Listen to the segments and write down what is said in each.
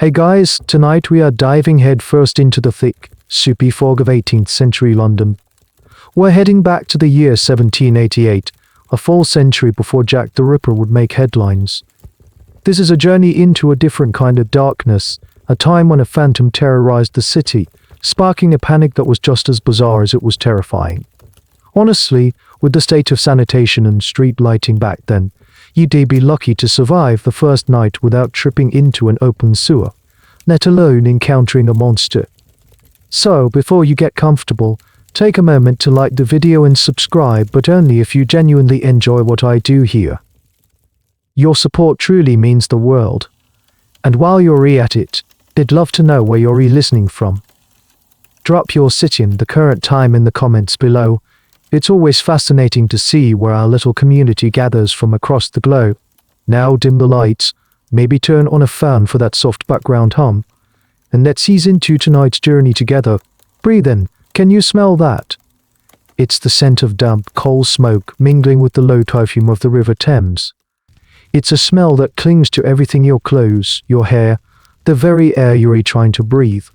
Hey guys, tonight we are diving headfirst into the thick, soupy fog of 18th century London. We're heading back to the year 1788, a full century before Jack the Ripper would make headlines. This is a journey into a different kind of darkness, a time when a phantom terrorized the city, sparking a panic that was just as bizarre as it was terrifying. Honestly, with the state of sanitation and street lighting back then, you'd be lucky to survive the first night without tripping into an open sewer, let alone encountering a monster. So, before you get comfortable, take a moment to like the video and subscribe, but only if you genuinely enjoy what I do here. Your support truly means the world. And while you're at it, I'd love to know where you're listening from. Drop your city and the current time in the comments below. It's always fascinating to see where our little community gathers from across the globe. Now dim the lights, maybe turn on a fan for that soft background hum, and let's ease into tonight's journey together. Breathe in. Can you smell that? It's the scent of damp coal smoke mingling with the low perfume of the River Thames. It's a smell that clings to everything: your clothes, your hair, the very air you're trying to breathe.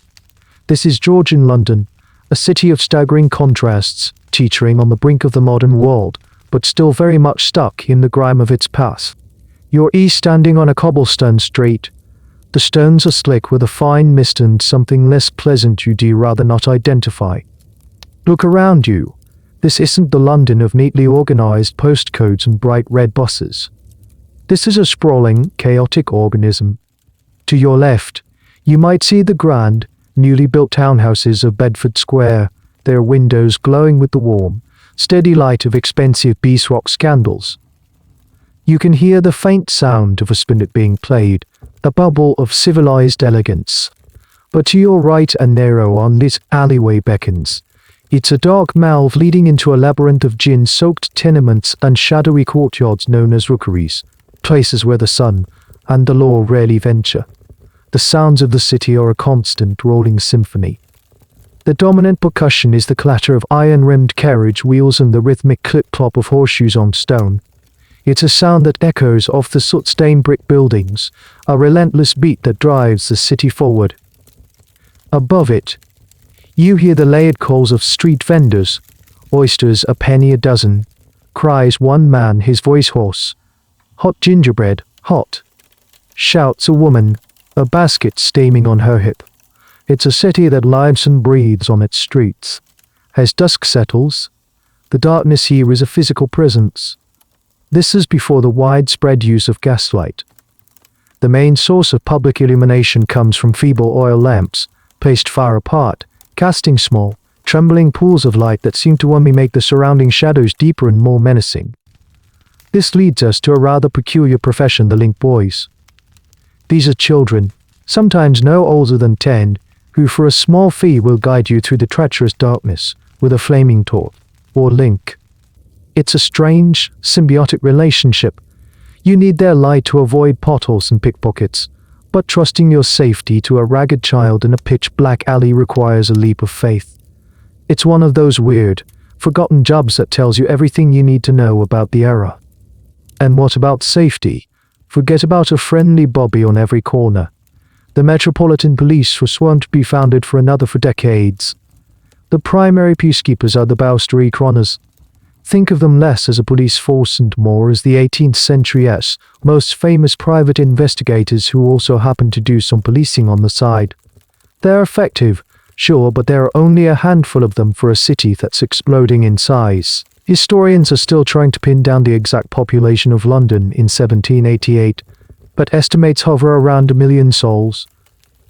This is Georgian London, a city of staggering contrasts, teetering on the brink of the modern world, but still very much stuck in the grime of its past. You're standing on a cobblestone street. The stones are slick with a fine mist and something less pleasant you'd rather not identify. Look around you. This isn't the London of neatly organized postcodes and bright red buses. This is a sprawling, chaotic organism. To your left, you might see the grand, newly built townhouses of Bedford Square, their windows glowing with the warm, steady light of expensive beeswax candles. You can hear the faint sound of a spinet being played, a bubble of civilized elegance. But to your right, a narrow unlit alleyway beckons. It's a dark mouth leading into a labyrinth of gin-soaked tenements and shadowy courtyards known as rookeries, places where the sun and the law rarely venture. The sounds of the city are a constant rolling symphony. The dominant percussion is the clatter of iron-rimmed carriage wheels and the rhythmic clip-clop of horseshoes on stone. It's a sound that echoes off the soot-stained brick buildings, a relentless beat that drives the city forward. Above it, you hear the layered calls of street vendors. Oysters a penny a dozen, cries one man, his voice hoarse. Hot gingerbread, hot, shouts a woman, a basket steaming on her hip. It's a city that lives and breathes on its streets. As dusk settles, the darkness here is a physical presence. This is before the widespread use of gaslight. The main source of public illumination comes from feeble oil lamps, placed far apart, casting small, trembling pools of light that seem to only make the surrounding shadows deeper and more menacing. This leads us to a rather peculiar profession: the link boys. These are children, sometimes no older than 10, who for a small fee will guide you through the treacherous darkness with a flaming torch, or link. It's a strange, symbiotic relationship. You need their light to avoid potholes and pickpockets, but trusting your safety to a ragged child in a pitch-black alley requires a leap of faith. It's one of those weird, forgotten jobs that tells you everything you need to know about the era. And what about safety? Forget about a friendly Bobby on every corner. The Metropolitan Police won't be founded for another for decades. The primary peacekeepers are the Bow Street runners. Think of them less as a police force and more as the 18th century's most famous private investigators who also happen to do some policing on the side. They're effective, sure, but there are only a handful of them for a city that's exploding in size. Historians are still trying to pin down the exact population of London in 1788, but estimates hover around 1 million souls.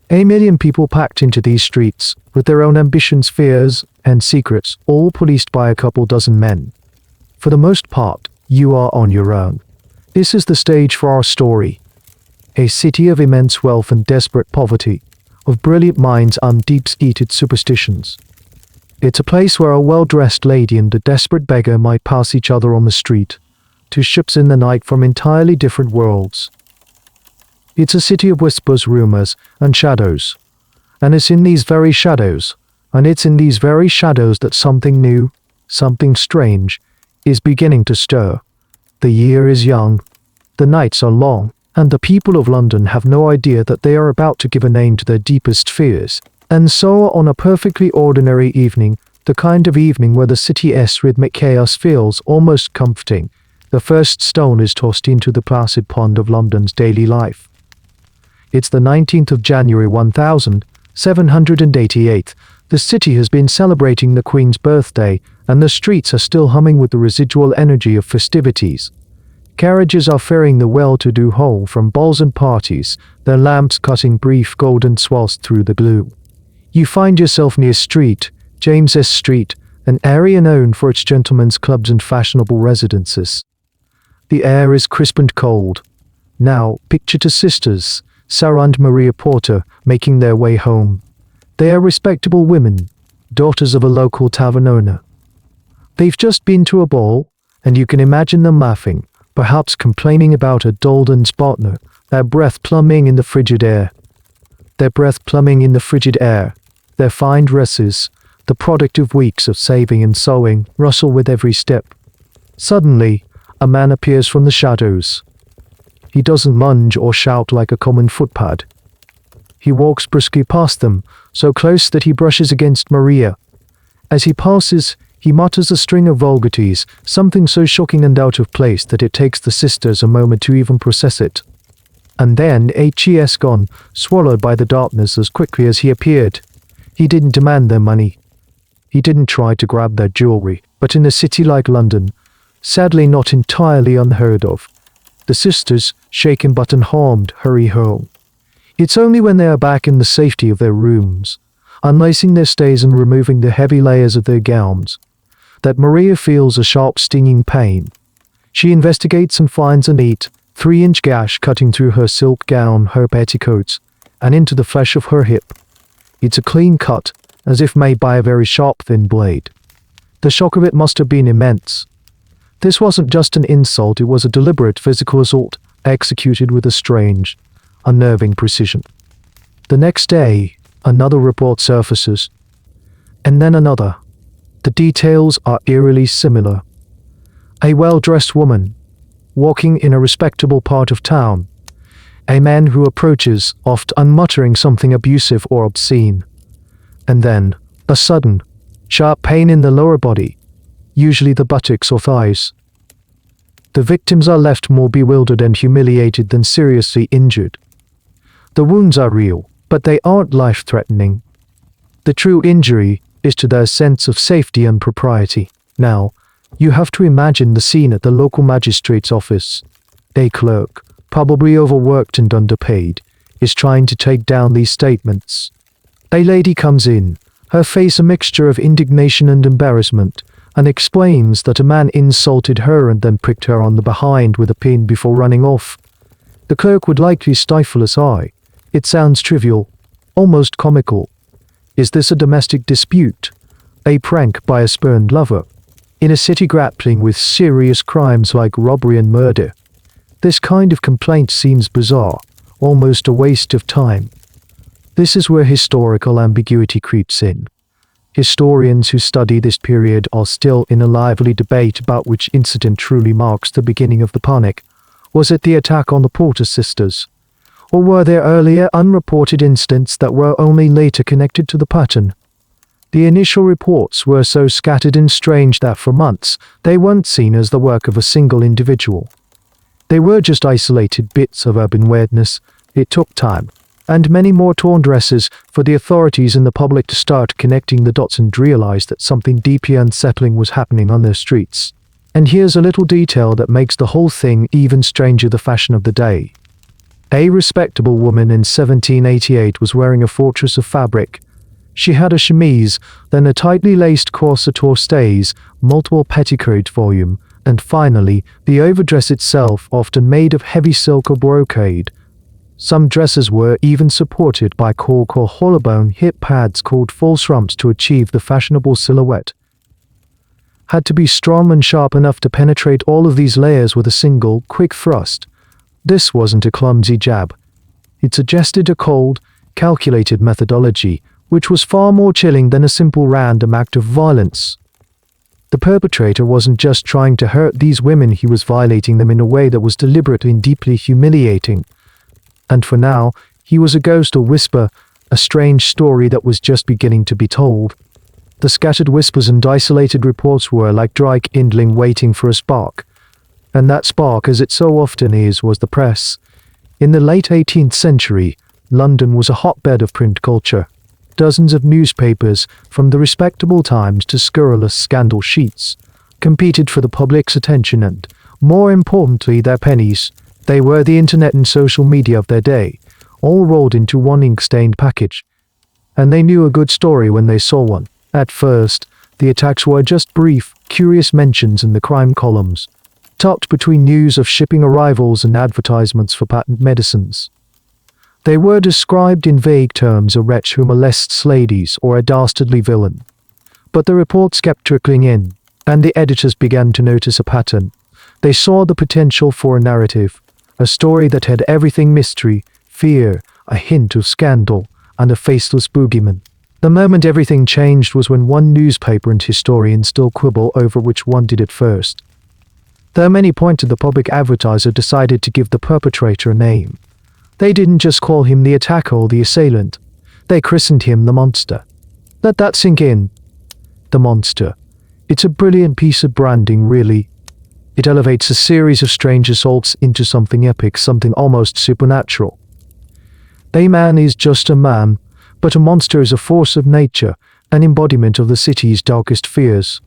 1 million people packed into these streets, with their own ambitions, fears, and secrets, all policed by a couple dozen men. For the most part, you are on your own. This is the stage for our story. A city of immense wealth and desperate poverty, of brilliant minds and deep-seated superstitions. It's a place where a well-dressed lady and a desperate beggar might pass each other on the street, two ships in the night from entirely different worlds. It's a city of whispers, rumors, and shadows. And it's in these very shadows, that something new, something strange, is beginning to stir. The year is young, the nights are long, and the people of London have no idea that they are about to give a name to their deepest fears. And so, on a perfectly ordinary evening, the kind of evening where the city's rhythmic chaos feels almost comforting, the first stone is tossed into the placid pond of London's daily life. It's the 19th of January 1788. The city has been celebrating the Queen's birthday, and the streets are still humming with the residual energy of festivities. Carriages are ferrying the well-to-do home from balls and parties, their lamps cutting brief golden swaths through the gloom. You find yourself near James's Street, an area known for its gentlemen's clubs and fashionable residences. The air is crisp and cold. Now, picture two sisters, Sarah and Maria Porter, making their way home. They are respectable women, daughters of a local tavern owner. They've just been to a ball, and you can imagine them laughing, perhaps complaining about a Dolden's partner, their breath plumbing in the frigid air. Their fine dresses, the product of weeks of saving and sewing, rustle with every step. Suddenly, a man appears from the shadows. He doesn't lunge or shout like a common footpad. He walks briskly past them, so close that he brushes against Maria. As he passes, he mutters a string of vulgarities, something so shocking and out of place that it takes the sisters a moment to even process it. And then he is gone, swallowed by the darkness as quickly as he appeared. He didn't demand their money. He didn't try to grab their jewelry, but in a city like London, sadly not entirely unheard of, the sisters, shaken but unharmed, hurry home. It's only when they are back in the safety of their rooms, unlacing their stays and removing the heavy layers of their gowns, that Maria feels a sharp stinging pain. She investigates and finds a neat, 3-inch gash cutting through her silk gown, her petticoats, and into the flesh of her hip. It's a clean cut, as if made by a very sharp, thin blade. The shock of it must have been immense. This wasn't just an insult, it was a deliberate physical assault, executed with a strange, unnerving precision. The next day, another report surfaces, and then another. The details are eerily similar. A well-dressed woman, walking in a respectable part of town. A man who approaches, oft unmuttering something abusive or obscene. And then, a sudden, sharp pain in the lower body, usually the buttocks or thighs. The victims are left more bewildered and humiliated than seriously injured. The wounds are real, but they aren't life-threatening. The true injury is to their sense of safety and propriety. Now, you have to imagine the scene at the local magistrate's office. A clerk, probably overworked and underpaid, is trying to take down these statements. A lady comes in, her face a mixture of indignation and embarrassment, and explains that a man insulted her and then pricked her on the behind with a pin before running off. The clerk would likely stifle a sigh. It sounds trivial, almost comical. Is this a domestic dispute? A prank by a spurned lover? In a city grappling with serious crimes like robbery and murder? This kind of complaint seems bizarre, almost a waste of time. This is where historical ambiguity creeps in. Historians who study this period are still in a lively debate about which incident truly marks the beginning of the panic. Was it the attack on the Porter sisters? Or were there earlier unreported incidents that were only later connected to the pattern? The initial reports were so scattered and strange that for months they weren't seen as the work of a single individual. They were just isolated bits of urban weirdness. It took time, and many more torn dresses, for the authorities and the public to start connecting the dots and realize that something deeply unsettling was happening on their streets. And here's a little detail that makes the whole thing even stranger: the fashion of the day. A respectable woman in 1788 was wearing a fortress of fabric. She had a chemise, then a tightly laced corset or stays, multiple petticoat volume, and finally, the overdress itself, often made of heavy silk or brocade. Some dresses were even supported by cork or hollowbone hip pads called false rumps to achieve the fashionable silhouette. Had to be strong and sharp enough to penetrate all of these layers with a single, quick thrust. This wasn't a clumsy jab. It suggested a cold, calculated methodology, which was far more chilling than a simple random act of violence. The perpetrator wasn't just trying to hurt these women, he was violating them in a way that was deliberate and deeply humiliating. And for now, he was a ghost or whisper, a strange story that was just beginning to be told. The scattered whispers and isolated reports were like dry kindling waiting for a spark. And that spark, as it so often is, was the press. In the late 18th century, London was a hotbed of print culture. Dozens of newspapers, from the respectable Times to scurrilous scandal sheets, competed for the public's attention and, more importantly, their pennies. They were the internet and social media of their day, all rolled into one ink-stained package. And they knew a good story when they saw one. At first, the attacks were just brief, curious mentions in the crime columns, tucked between news of shipping arrivals and advertisements for patent medicines. They were described in vague terms: a wretch who molests ladies or a dastardly villain. But the reports kept trickling in, and the editors began to notice a pattern. They saw the potential for a narrative, a story that had everything: mystery, fear, a hint of scandal, and a faceless boogeyman. The moment everything changed was when one newspaper and historian still quibble over which one did it first. Though many pointed, the public advertiser decided to give the perpetrator a name. They didn't just call him the attacker or the assailant. They christened him the monster. Let that sink in. The monster. It's a brilliant piece of branding, really. It elevates a series of strange assaults into something epic, something almost supernatural. A man is just a man, but a monster is a force of nature, an embodiment of the city's darkest fears.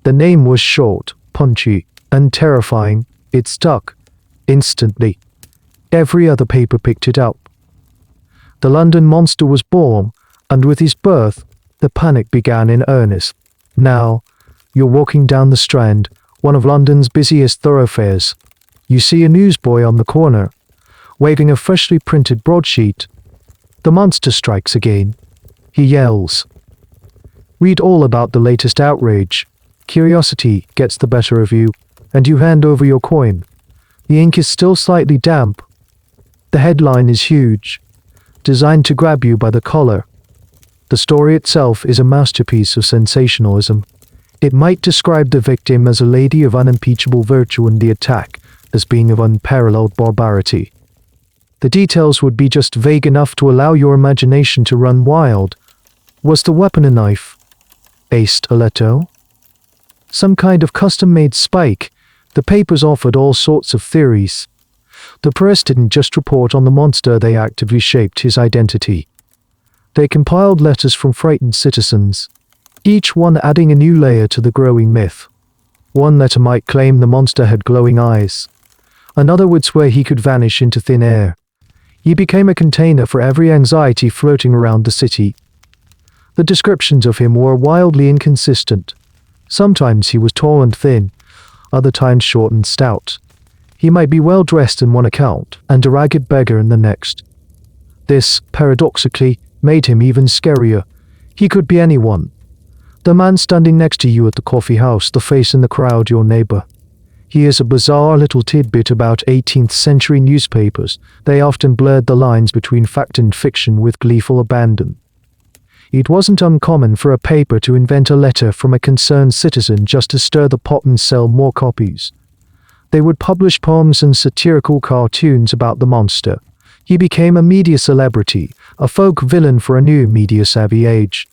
The name was short, punchy, and terrifying. It stuck. Instantly. Every other paper picked it up. The London Monster was born, and with his birth, the panic began in earnest. Now, you're walking down the Strand, one of London's busiest thoroughfares. You see a newsboy on the corner, waving a freshly printed broadsheet. The monster strikes again. He yells. Read all about the latest outrage. Curiosity gets the better of you, and you hand over your coin. The ink is still slightly damp. The headline is huge, designed to grab you by the collar. The story itself is a masterpiece of sensationalism. It might describe the victim as a lady of unimpeachable virtue and the attack as being of unparalleled barbarity. The details would be just vague enough to allow your imagination to run wild. Was the weapon a knife? A stiletto? Some kind of custom-made spike? The papers offered all sorts of theories. The press didn't just report on the monster, they actively shaped his identity. They compiled letters from frightened citizens, each one adding a new layer to the growing myth. One letter might claim the monster had glowing eyes. Another would swear he could vanish into thin air. He became a container for every anxiety floating around the city. The descriptions of him were wildly inconsistent. Sometimes he was tall and thin, other times short and stout. He might be well dressed in one account and a ragged beggar in the next. This, paradoxically, made him even scarier. He could be anyone. The man standing next to you at the coffee house, the face in the crowd, your neighbor. He is a bizarre little tidbit about 18th century newspapers. They often blurred the lines between fact and fiction with gleeful abandon. It wasn't uncommon for a paper to invent a letter from a concerned citizen just to stir the pot and sell more copies. They would publish poems and satirical cartoons about the monster. He became a media celebrity, a folk villain for a new media-savvy age.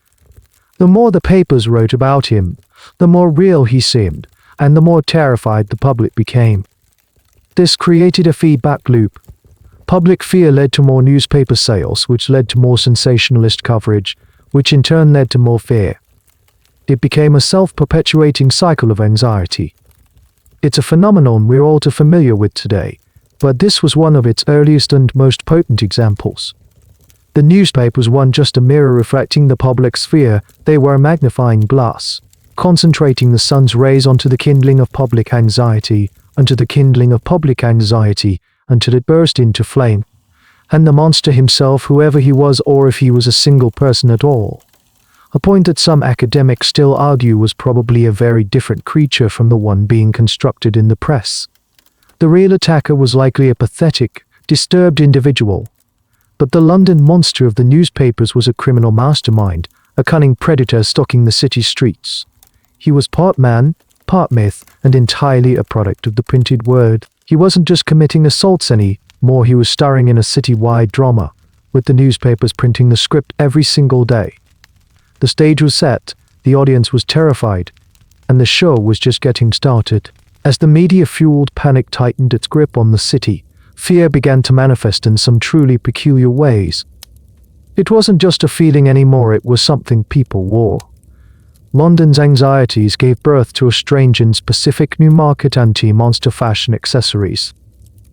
The more the papers wrote about him, the more real he seemed, and the more terrified the public became. This created a feedback loop. Public fear led to more newspaper sales, which led to more sensationalist coverage, which in turn led to more fear. It became a self-perpetuating cycle of anxiety. It's a phenomenon we're all too familiar with today, but this was one of its earliest and most potent examples. The newspapers weren't just a mirror reflecting the public's fear, they were a magnifying glass, concentrating the sun's rays onto the kindling of public anxiety, until it burst into flame. And the monster himself, whoever he was, or if he was a single person at all, a point that some academics still argue was probably a very different creature from the one being constructed in the press. The real attacker was likely a pathetic, disturbed individual. But the London monster of the newspapers was a criminal mastermind, a cunning predator stalking the city streets. He was part man, part myth, and entirely a product of the printed word. He wasn't just committing assaults anymore, he was starring in a city-wide drama, with the newspapers printing the script every single day. The stage was set, the audience was terrified, and the show was just getting started. As the media-fueled panic tightened its grip on the city, fear began to manifest in some truly peculiar ways. It wasn't just a feeling anymore, it was something people wore. London's anxieties gave birth to a strange and specific new market: anti-monster fashion accessories.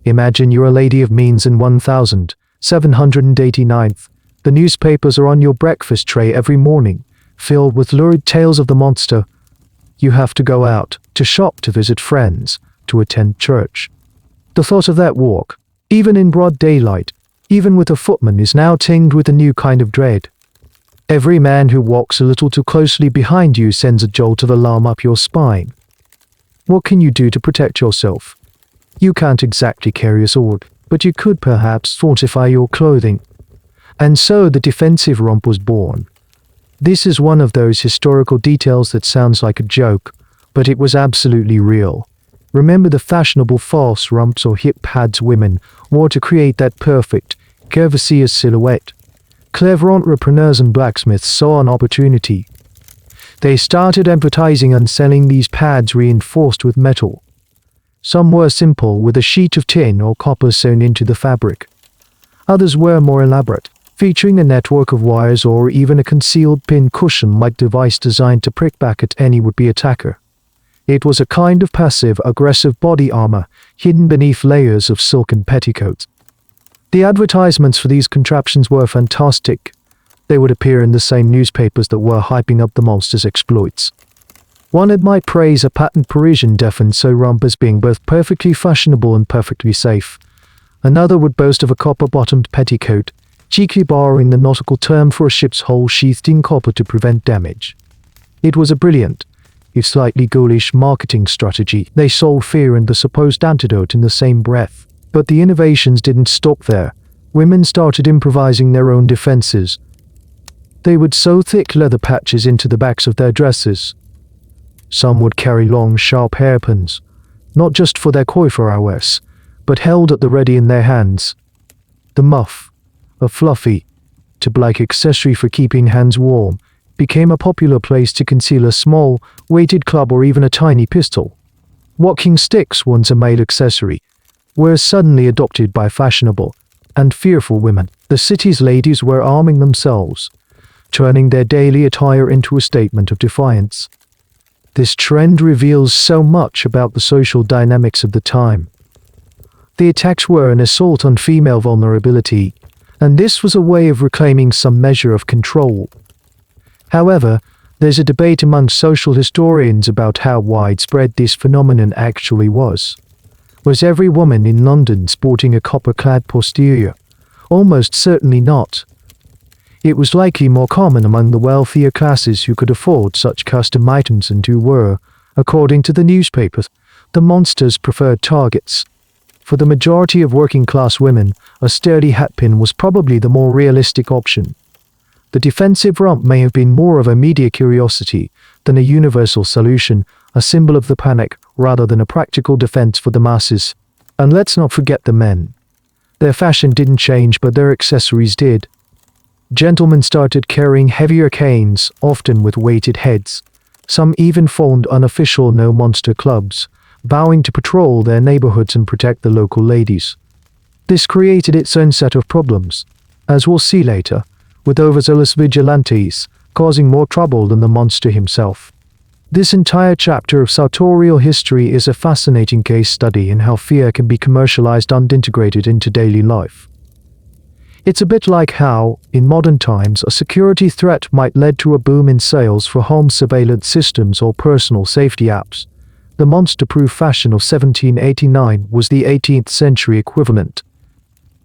Imagine you're a lady of means in 1789th. The newspapers are on your breakfast tray every morning, filled with lurid tales of the monster. You have to go out, to shop, to visit friends, to attend church. The thought of that walk, even in broad daylight, even with a footman, is now tinged with a new kind of dread. Every man who walks a little too closely behind you sends a jolt of alarm up your spine. What can you do to protect yourself? You can't exactly carry a sword, but you could perhaps fortify your clothing. And so the defensive romp was born. This is one of those historical details that sounds like a joke, but it was absolutely real. Remember the fashionable false rumps or hip pads women wore to create that perfect, curvaceous silhouette? Clever entrepreneurs and blacksmiths saw an opportunity. They started advertising and selling these pads reinforced with metal. Some were simple, with a sheet of tin or copper sewn into the fabric. Others were more elaborate, featuring a network of wires or even a concealed pin cushion-like device designed to prick back at any would-be attacker. It was a kind of passive-aggressive body armor, hidden beneath layers of silken petticoats. The advertisements for these contraptions were fantastic. They would appear in the same newspapers that were hyping up the monster's exploits. One might praise a patent Parisian deaf-and-sew romp as being both perfectly fashionable and perfectly safe. Another would boast of a copper-bottomed petticoat, cheekily borrowing the nautical term for a ship's hull sheathed in copper to prevent damage. It was a brilliant, if slightly ghoulish, marketing strategy. They sold fear and the supposed antidote in the same breath. But the innovations didn't stop there. Women started improvising their own defenses. They would sew thick leather patches into the backs of their dresses. Some would carry long, sharp hairpins, not just for their coiffure hours, but held at the ready in their hands. The muff, a fluffy, tube-like accessory for keeping hands warm, became a popular place to conceal a small, weighted club or even a tiny pistol. Walking sticks, once a male accessory, were suddenly adopted by fashionable and fearful women. The city's ladies were arming themselves, turning their daily attire into a statement of defiance. This trend reveals so much about the social dynamics of the time. The attacks were an assault on female vulnerability, and this was a way of reclaiming some measure of control. However, there's a debate among social historians about how widespread this phenomenon actually was. Was every woman in London sporting a copper-clad posterior? Almost certainly not. It was likely more common among the wealthier classes who could afford such custom items and who were, according to the newspapers, the monster's preferred targets. For the majority of working-class women, a sturdy hatpin was probably the more realistic option. The defensive romp may have been more of a media curiosity than a universal solution, a symbol of the panic rather than a practical defense for the masses. And let's not forget the men. Their fashion didn't change, but their accessories did. Gentlemen started carrying heavier canes, often with weighted heads. Some even formed unofficial no-monster clubs, vowing to patrol their neighborhoods and protect the local ladies. This created its own set of problems, as we'll see later, with overzealous vigilantes causing more trouble than the monster himself. This entire chapter of sartorial history is a fascinating case study in how fear can be commercialized and integrated into daily life. It's a bit like how, in modern times, a security threat might lead to a boom in sales for home surveillance systems or personal safety apps. The monster-proof fashion of 1789 was the 18th century equivalent.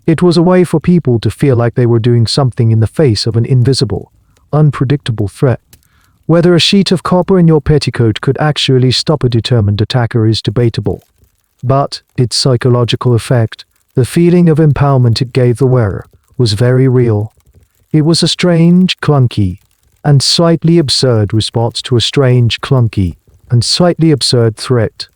It was a way for people to feel like they were doing something in the face of an invisible, unpredictable threat. Whether a sheet of copper in your petticoat could actually stop a determined attacker is debatable. But its psychological effect, the feeling of empowerment it gave the wearer, was very real. It was a strange, clunky, and slightly absurd response to a strange, clunky, and slightly absurd threat.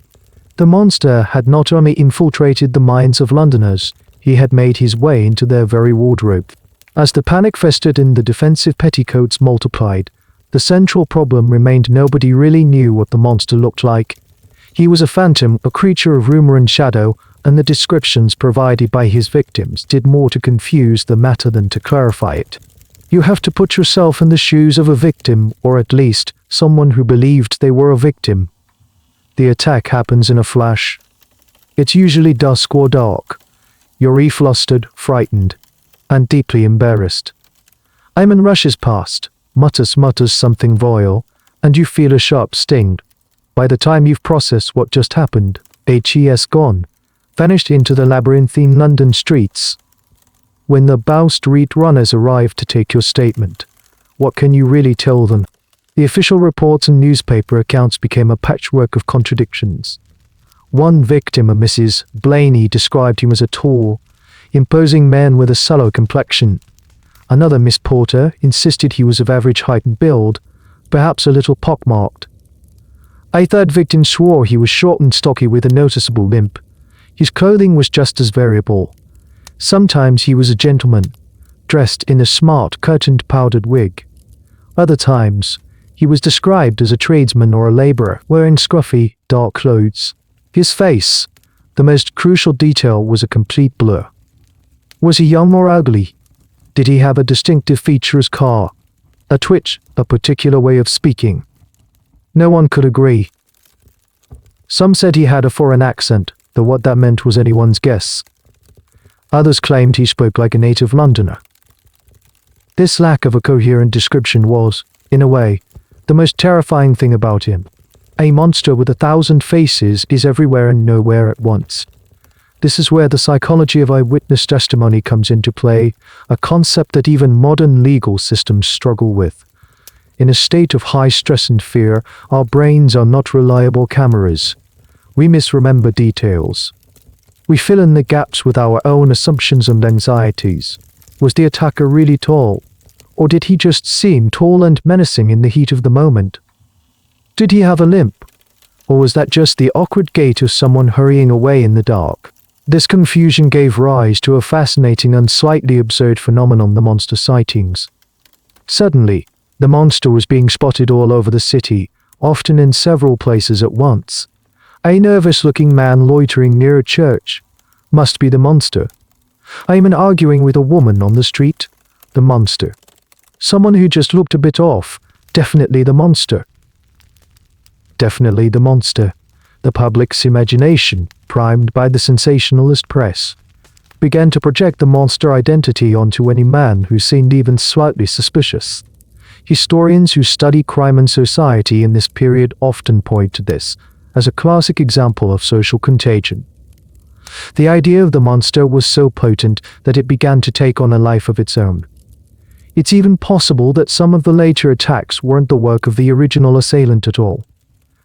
The monster had not only infiltrated the minds of Londoners, he had made his way into their very wardrobe. As the panic festered and the defensive petticoats multiplied, the central problem remained: nobody really knew what the monster looked like. He was a phantom, a creature of rumor and shadow, and the descriptions provided by his victims did more to confuse the matter than to clarify it. You have to put yourself in the shoes of a victim, or at least someone who believed they were a victim. The attack happens in a flash. It's usually dusk or dark. You're flustered, frightened, and deeply embarrassed. Ayman rushes past, mutters something vile, and you feel a sharp sting. By the time you've processed what just happened, he's gone, vanished into the labyrinthine London streets. When the Bow Street runners arrive to take your statement, what can you really tell them? The official reports and newspaper accounts became a patchwork of contradictions. One victim, a Mrs. Blaney, described him as a tall, imposing man with a sallow complexion. Another, Miss Porter, insisted he was of average height and build, perhaps a little pockmarked. A third victim swore he was short and stocky with a noticeable limp. His clothing was just as variable. Sometimes he was a gentleman, dressed in a smart, curtained powdered wig. Other times, he was described as a tradesman or a labourer, wearing scruffy, dark clothes. His face, the most crucial detail, was a complete blur. Was he young or ugly? Did he have a distinctive feature as car, a twitch, a particular way of speaking? No one could agree. Some said he had a foreign accent, though what that meant was anyone's guess. Others claimed he spoke like a native Londoner. This lack of a coherent description was, in a way, the most terrifying thing about him. A monster with 1,000 faces is everywhere and nowhere at once. This is where the psychology of eyewitness testimony comes into play, a concept that even modern legal systems struggle with. In a state of high stress and fear, our brains are not reliable cameras. We misremember details. We fill in the gaps with our own assumptions and anxieties. Was the attacker really tall? Or did he just seem tall and menacing in the heat of the moment? Did he have a limp? Or was that just the awkward gait of someone hurrying away in the dark? This confusion gave rise to a fascinating and slightly absurd phenomenon: the monster sightings. Suddenly, the monster was being spotted all over the city, often in several places at once. A nervous-looking man loitering near a church. Must be the monster. Ayman arguing with a woman on the street. The monster. Someone who just looked a bit off. Definitely the monster. Definitely the monster. The public's imagination, primed by the sensationalist press, began to project the monster identity onto any man who seemed even slightly suspicious. Historians who study crime and society in this period often point to this as a classic example of social contagion. The idea of the monster was so potent that it began to take on a life of its own. It's even possible that some of the later attacks weren't the work of the original assailant at all.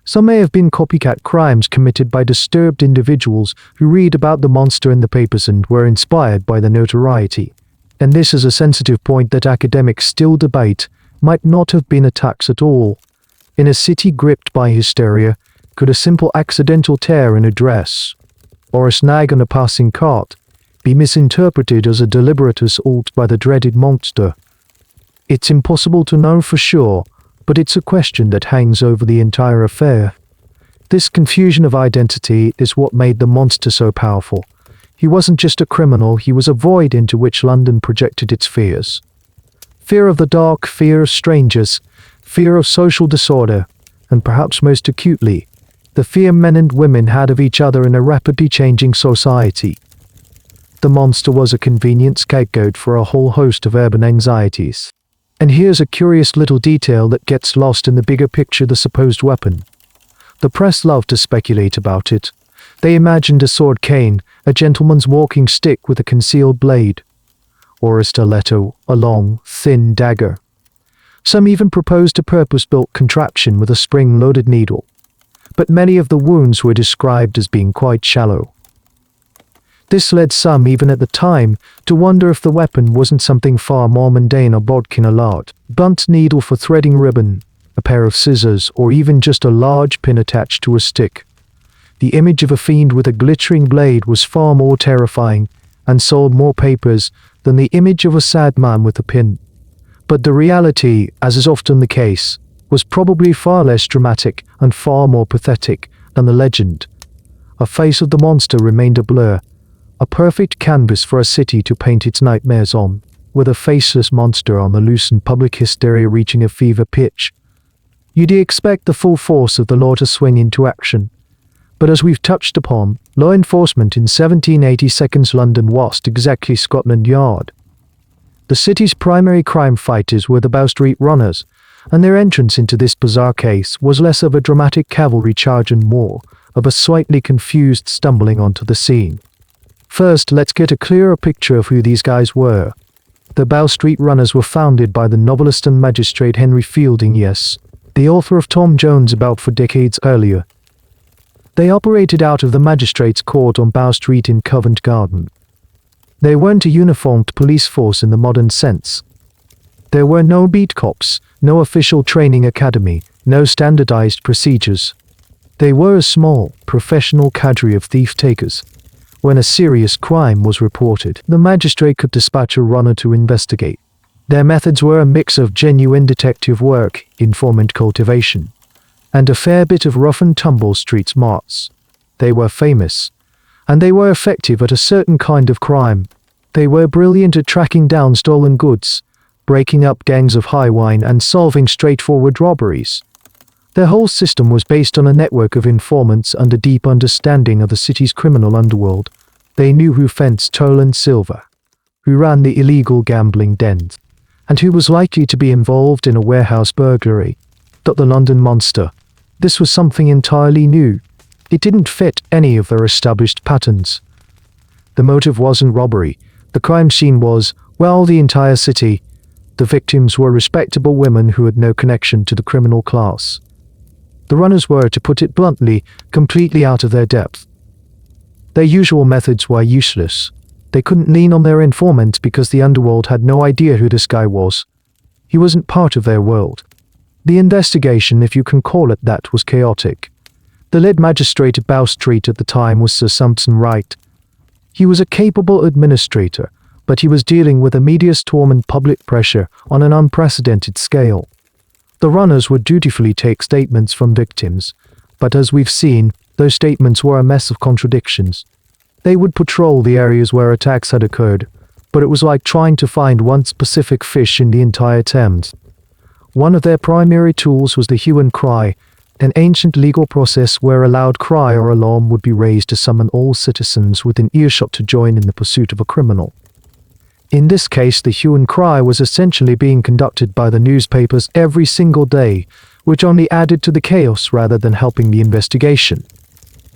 Some may have been copycat crimes committed by disturbed individuals who read about the monster in the papers and were inspired by the notoriety. And this is a sensitive point that academics still debate: might not have been attacks at all. In a city gripped by hysteria, could a simple accidental tear in a dress, or a snag on a passing cart, be misinterpreted as a deliberate assault by the dreaded monster? It's impossible to know for sure, but it's a question that hangs over the entire affair. This confusion of identity is what made the monster so powerful. He wasn't just a criminal, he was a void into which London projected its fears. Fear of the dark, fear of strangers, fear of social disorder, and perhaps most acutely, the fear men and women had of each other in a rapidly changing society. The monster was a convenient scapegoat for a whole host of urban anxieties. And here's a curious little detail that gets lost in the bigger picture: the supposed weapon. The press loved to speculate about it. They imagined a sword cane, a gentleman's walking stick with a concealed blade, or a stiletto, a long, thin dagger. Some even proposed a purpose-built contraption with a spring-loaded needle, but many of the wounds were described as being quite shallow. This led some, even at the time, to wonder if the weapon wasn't something far more mundane or bodkin a lot. blunt needle for threading ribbon, a pair of scissors, or even just a large pin attached to a stick. The image of a fiend with a glittering blade was far more terrifying and sold more papers than the image of a sad man with a pin. But the reality, as is often the case, was probably far less dramatic and far more pathetic than the legend. A face of the monster remained a blur, a perfect canvas for a city to paint its nightmares on, with a faceless monster on the loose and public hysteria reaching a fever pitch. You'd expect the full force of the law to swing into action. But as we've touched upon, law enforcement in 1782's London wasn't exactly Scotland Yard. The city's primary crime fighters were the Bow Street Runners, and their entrance into this bizarre case was less of a dramatic cavalry charge and more of a slightly confused stumbling onto the scene. First, let's get a clearer picture of who these guys were. The Bow Street Runners were founded by the novelist and magistrate Henry Fielding, yes, the author of Tom Jones about 4 decades earlier. They operated out of the magistrate's court on Bow Street in Covent Garden. They weren't a uniformed police force in the modern sense. There were no beat cops, no official training academy, no standardized procedures. They were a small, professional cadre of thief-takers. When a serious crime was reported, the magistrate could dispatch a runner to investigate. Their methods were a mix of genuine detective work, informant cultivation, and a fair bit of rough-and-tumble street smarts. They were famous, and they were effective at a certain kind of crime. They were brilliant at tracking down stolen goods, breaking up gangs of highwine, and solving straightforward robberies. Their whole system was based on a network of informants and a deep understanding of the city's criminal underworld. They knew who fenced stolen silver, who ran the illegal gambling dens, and who was likely to be involved in a warehouse burglary. But the London Monster, this was something entirely new. It didn't fit any of their established patterns. The motive wasn't robbery. The crime scene was, well, the entire city. The victims were respectable women who had no connection to the criminal class. The runners were, to put it bluntly, completely out of their depth. Their usual methods were useless. They couldn't lean on their informant because the underworld had no idea who this guy was. He wasn't part of their world. The investigation, if you can call it that, was chaotic. The lead magistrate at Bow Street at the time was Sir Sampson Wright. He was a capable administrator, but he was dealing with a media storm and public pressure on an unprecedented scale. The runners would dutifully take statements from victims, but as we've seen, those statements were a mess of contradictions. They would patrol the areas where attacks had occurred, but it was like trying to find one specific fish in the entire Thames. One of their primary tools was the hue and cry, an ancient legal process where a loud cry or alarm would be raised to summon all citizens within earshot to join in the pursuit of a criminal. In this case, the hue and cry was essentially being conducted by the newspapers every single day, which only added to the chaos rather than helping the investigation.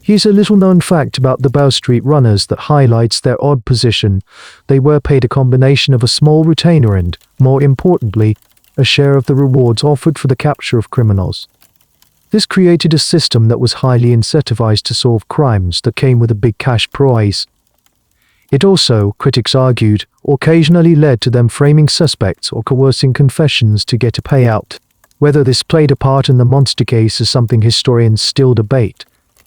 Here's a little-known fact about the Bow Street Runners that highlights their odd position. They were paid a combination of a small retainer and, more importantly, a share of the rewards offered for the capture of criminals. This created a system that was highly incentivized to solve crimes that came with a big cash prize. It also, critics argued, occasionally led to them framing suspects or coercing confessions to get a payout. Whether this played a part in the monster case is something historians still debate,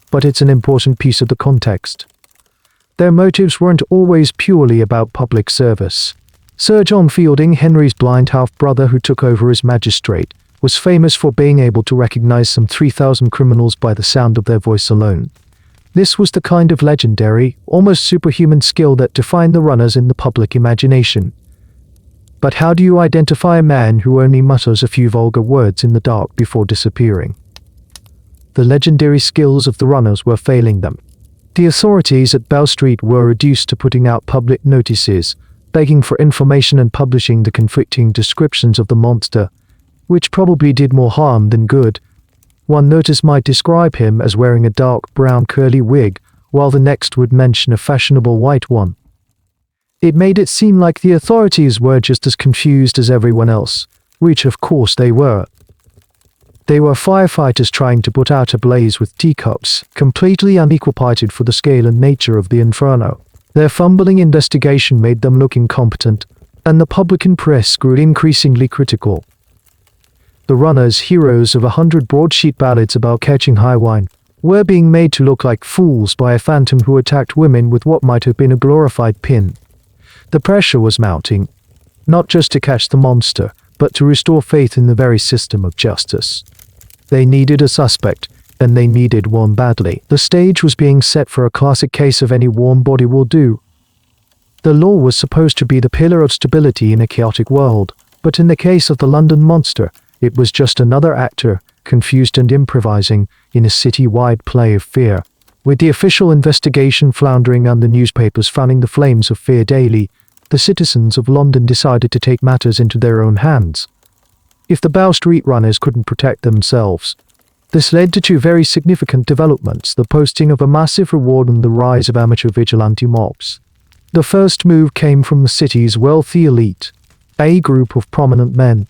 but it's an important piece of the context. Their motives weren't always purely about public service. Sir John Fielding, Henry's blind half-brother who took over as magistrate, was famous for being able to recognize some 3,000 criminals by the sound of their voice alone. This was the kind of legendary, almost superhuman skill that defined the runners in the public imagination. But how do you identify a man who only mutters a few vulgar words in the dark before disappearing? The legendary skills of the runners were failing them. The authorities at Bow Street were reduced to putting out public notices, begging for information and publishing the conflicting descriptions of the monster, which probably did more harm than good. One notice might describe him as wearing a dark brown curly wig, while the next would mention a fashionable white one. It made it seem like the authorities were just as confused as everyone else, which of course they were. They were firefighters trying to put out a blaze with teacups, completely unequipped for the scale and nature of the inferno. Their fumbling investigation made them look incompetent, and the public and press grew increasingly critical. The runners, heroes of 100 broadsheet ballads about catching high wine, were being made to look like fools by a phantom who attacked women with what might have been a glorified pin. The pressure was mounting, not just to catch the monster, but to restore faith in the very system of justice. They needed a suspect, and they needed one badly. The stage was being set for a classic case of any warm body will do. The law was supposed to be the pillar of stability in a chaotic world, but in the case of the London monster, it was just another actor, confused and improvising, in a city-wide play of fear. With the official investigation floundering and the newspapers fanning the flames of fear daily, the citizens of London decided to take matters into their own hands. If the Bow Street runners couldn't protect themselves, this led to two very significant developments: the posting of a massive reward and the rise of amateur vigilante mobs. The first move came from the city's wealthy elite, a group of prominent men,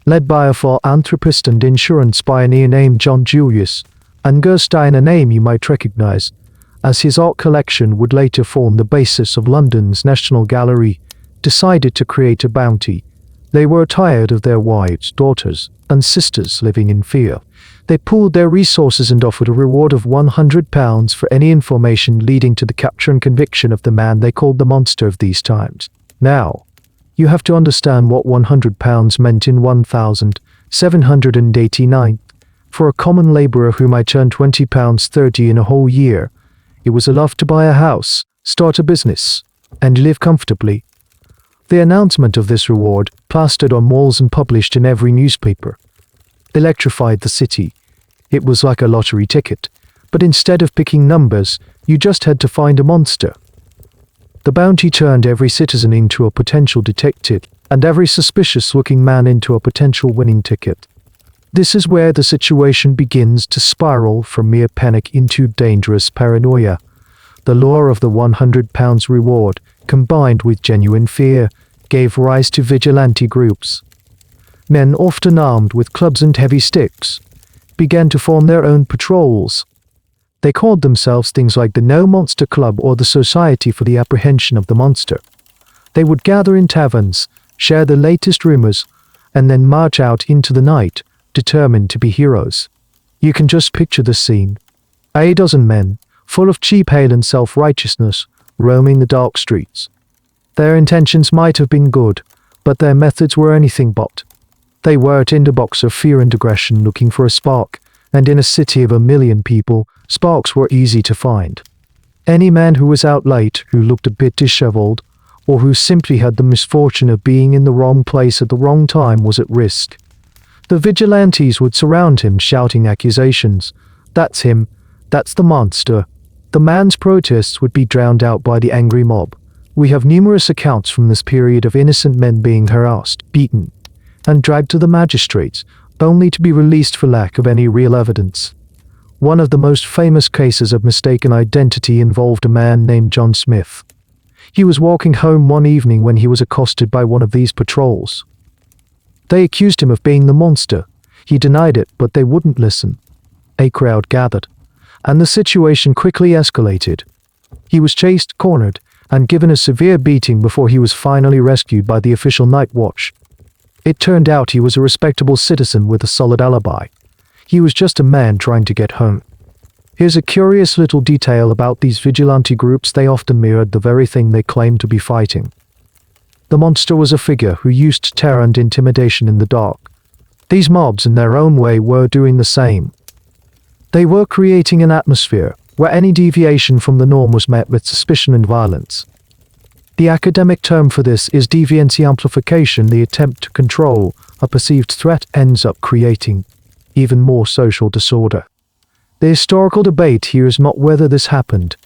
led by a philanthropist and insurance pioneer named John Julius, and Gerstein, a name you might recognize, as his art collection would later form the basis of London's National Gallery, decided to create a bounty. They were tired of their wives, daughters, and sisters living in fear. They pooled their resources and offered a reward of £100 for any information leading to the capture and conviction of the man they called the monster of these times. Now, you have to understand what £100 meant in 1789. For a common labourer who might earn £20.30 in a whole year, it was enough to buy a house, start a business, and live comfortably. The announcement of this reward, plastered on walls and published in every newspaper, electrified the city. It was like a lottery ticket, but instead of picking numbers, you just had to find a monster. The bounty turned every citizen into a potential detective, and every suspicious-looking man into a potential winning ticket. This is where the situation begins to spiral from mere panic into dangerous paranoia. The lure of the £100 reward, combined with genuine fear, gave rise to vigilante groups. Men, often armed with clubs and heavy sticks, began to form their own patrols. They called themselves things like the No Monster Club or the Society for the Apprehension of the Monster. They would gather in taverns, share the latest rumors, and then march out into the night, determined to be heroes. You can just picture the scene. A dozen men, full of cheap ale and self-righteousness, roaming the dark streets. Their intentions might have been good, but their methods were anything but. They were a tinderbox of fear and aggression looking for a spark, and in a city of 1 million people, sparks were easy to find. Any man who was out late, who looked a bit disheveled, or who simply had the misfortune of being in the wrong place at the wrong time was at risk. The vigilantes would surround him, shouting accusations. That's him. That's the monster. The man's protests would be drowned out by the angry mob. We have numerous accounts from this period of innocent men being harassed, beaten, and dragged to the magistrates, only to be released for lack of any real evidence. One of the most famous cases of mistaken identity involved a man named John Smith. He was walking home one evening when he was accosted by one of these patrols. They accused him of being the monster. He denied it, but they wouldn't listen. A crowd gathered, and the situation quickly escalated. He was chased, cornered, and given a severe beating before he was finally rescued by the official night watch. It turned out he was a respectable citizen with a solid alibi. He was just a man trying to get home. Here's a curious little detail about these vigilante groups: they often mirrored the very thing they claimed to be fighting. The monster was a figure who used terror and intimidation in the dark. These mobs, in their own way, were doing the same. They were creating an atmosphere where any deviation from the norm was met with suspicion and violence. The academic term for this is deviancy amplification. The attempt to control a perceived threat ends up creating even more social disorder. The historical debate here is not whether this happened,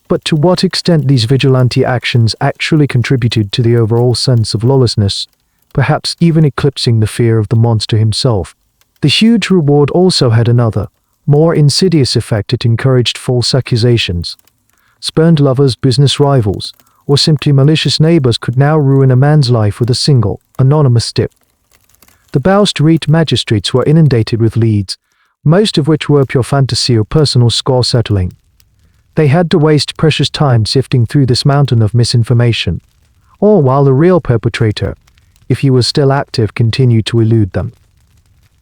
but to what extent these vigilante actions actually contributed to the overall sense of lawlessness, perhaps even eclipsing the fear of the monster himself. The huge reward also had another, more insidious effect. It encouraged false accusations. Spurned lovers, business rivals, or simply malicious neighbors could now ruin a man's life with a single, anonymous tip. The Bow Street magistrates were inundated with leads, most of which were pure fantasy or personal score settling. They had to waste precious time sifting through this mountain of misinformation, all while the real perpetrator, if he was still active, continued to elude them.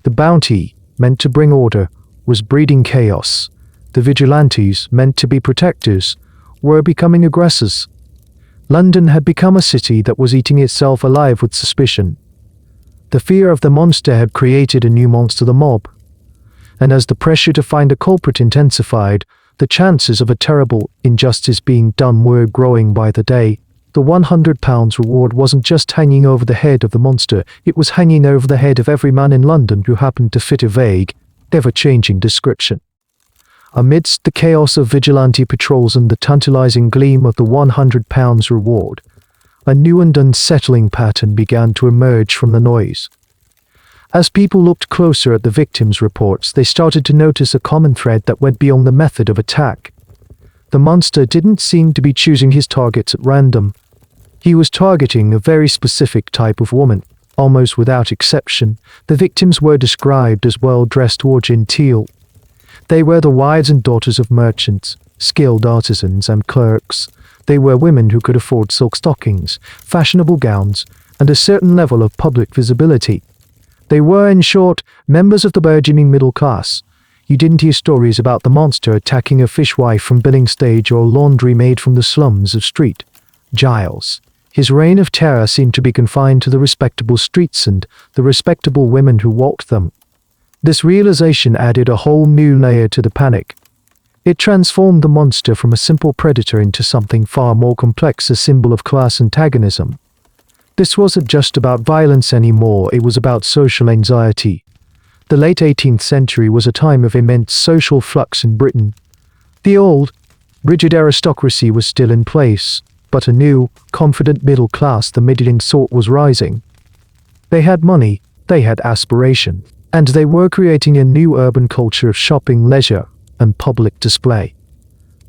The bounty, meant to bring order, was breeding chaos. The vigilantes, meant to be protectors, were becoming aggressors. London had become a city that was eating itself alive with suspicion. The fear of the monster had created a new monster, the mob. And as the pressure to find a culprit intensified, the chances of a terrible injustice being done were growing by the day. The £100 reward wasn't just hanging over the head of the monster, it was hanging over the head of every man in London who happened to fit a vague, ever-changing description. Amidst the chaos of vigilante patrols and the tantalizing gleam of the £100 reward, a new and unsettling pattern began to emerge from the noise. As people looked closer at the victims' reports, they started to notice a common thread that went beyond the method of attack. The monster didn't seem to be choosing his targets at random. He was targeting a very specific type of woman. Almost without exception, the victims were described as well-dressed or genteel. They were the wives and daughters of merchants, skilled artisans and clerks. They were women who could afford silk stockings, fashionable gowns, and a certain level of public visibility. They were, in short, members of the burgeoning middle class. You didn't hear stories about the monster attacking a fishwife from Billing Stage or laundry maid from the slums of Street Giles. His reign of terror seemed to be confined to the respectable streets and the respectable women who walked them. This realization added a whole new layer to the panic. It transformed the monster from a simple predator into something far more complex, a symbol of class antagonism. This wasn't just about violence anymore, it was about social anxiety. The late 18th century was a time of immense social flux in Britain. The old, rigid aristocracy was still in place, but a new, confident middle class, the middling sort, was rising. They had money, they had aspiration, and they were creating a new urban culture of shopping, leisure, and public display.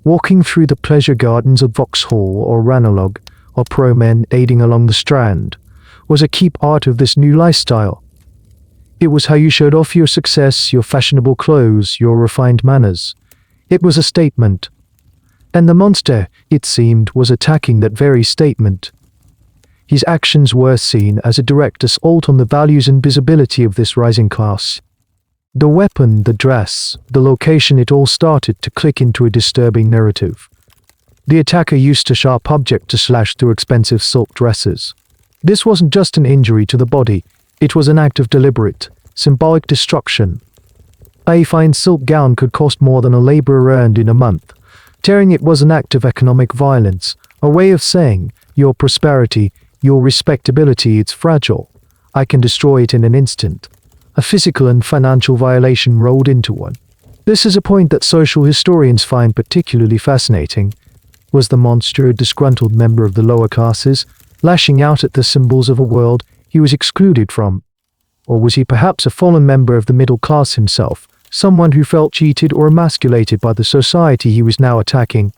Walking through the pleasure gardens of Vauxhall or Ranelagh, or promenading along the Strand, was a key part of this new lifestyle. It was how you showed off your success, your fashionable clothes, your refined manners. It was a statement. And the monster, it seemed, was attacking that very statement. His actions were seen as a direct assault on the values and visibility of this rising class. The weapon, the dress, the location, it all started to click into a disturbing narrative. The attacker used a sharp object to slash through expensive silk dresses. This wasn't just an injury to the body, it was an act of deliberate, symbolic destruction. A fine silk gown could cost more than a laborer earned in a month. Tearing it was an act of economic violence, a way of saying, your prosperity, your respectability, it's fragile. I can destroy it in an instant. A physical and financial violation rolled into one. This is a point that social historians find particularly fascinating. Was the monster a disgruntled member of the lower classes, lashing out at the symbols of a world he was excluded from? Or was he perhaps a fallen member of the middle class himself, someone who felt cheated or emasculated by the society he was now attacking?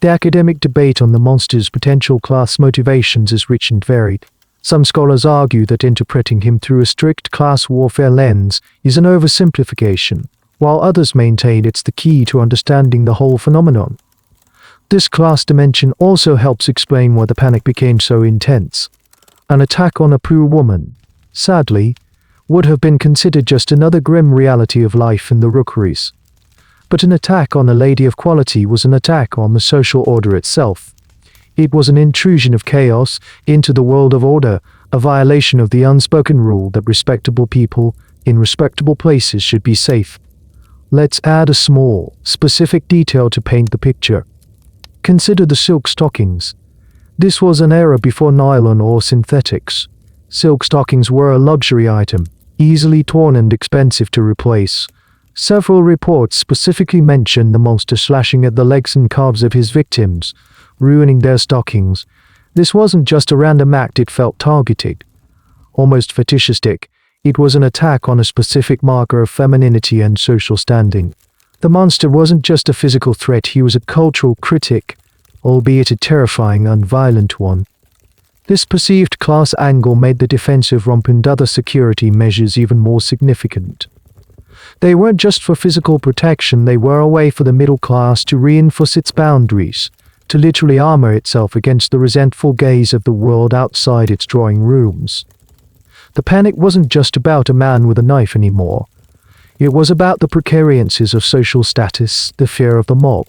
The academic debate on the monster's potential class motivations is rich and varied. Some scholars argue that interpreting him through a strict class warfare lens is an oversimplification, while others maintain it's the key to understanding the whole phenomenon. This class dimension also helps explain why the panic became so intense. An attack on a poor woman, sadly, would have been considered just another grim reality of life in the rookeries. But an attack on a lady of quality was an attack on the social order itself. It was an intrusion of chaos into the world of order, a violation of the unspoken rule that respectable people in respectable places should be safe. Let's add a small, specific detail to paint the picture. Consider the silk stockings. This was an era before nylon or synthetics. Silk stockings were a luxury item, easily torn and expensive to replace. Several reports specifically mention the monster slashing at the legs and calves of his victims, ruining their stockings. This wasn't just a random act, it felt targeted. Almost fetishistic, it was an attack on a specific marker of femininity and social standing. The monster wasn't just a physical threat, he was a cultural critic, albeit a terrifying and violent one. This perceived class angle made the defensive romp and other security measures even more significant. They weren't just for physical protection, they were a way for the middle class to reinforce its boundaries, to literally armor itself against the resentful gaze of the world outside its drawing rooms. The panic wasn't just about a man with a knife anymore. It was about the precariances of social status, the fear of the mob,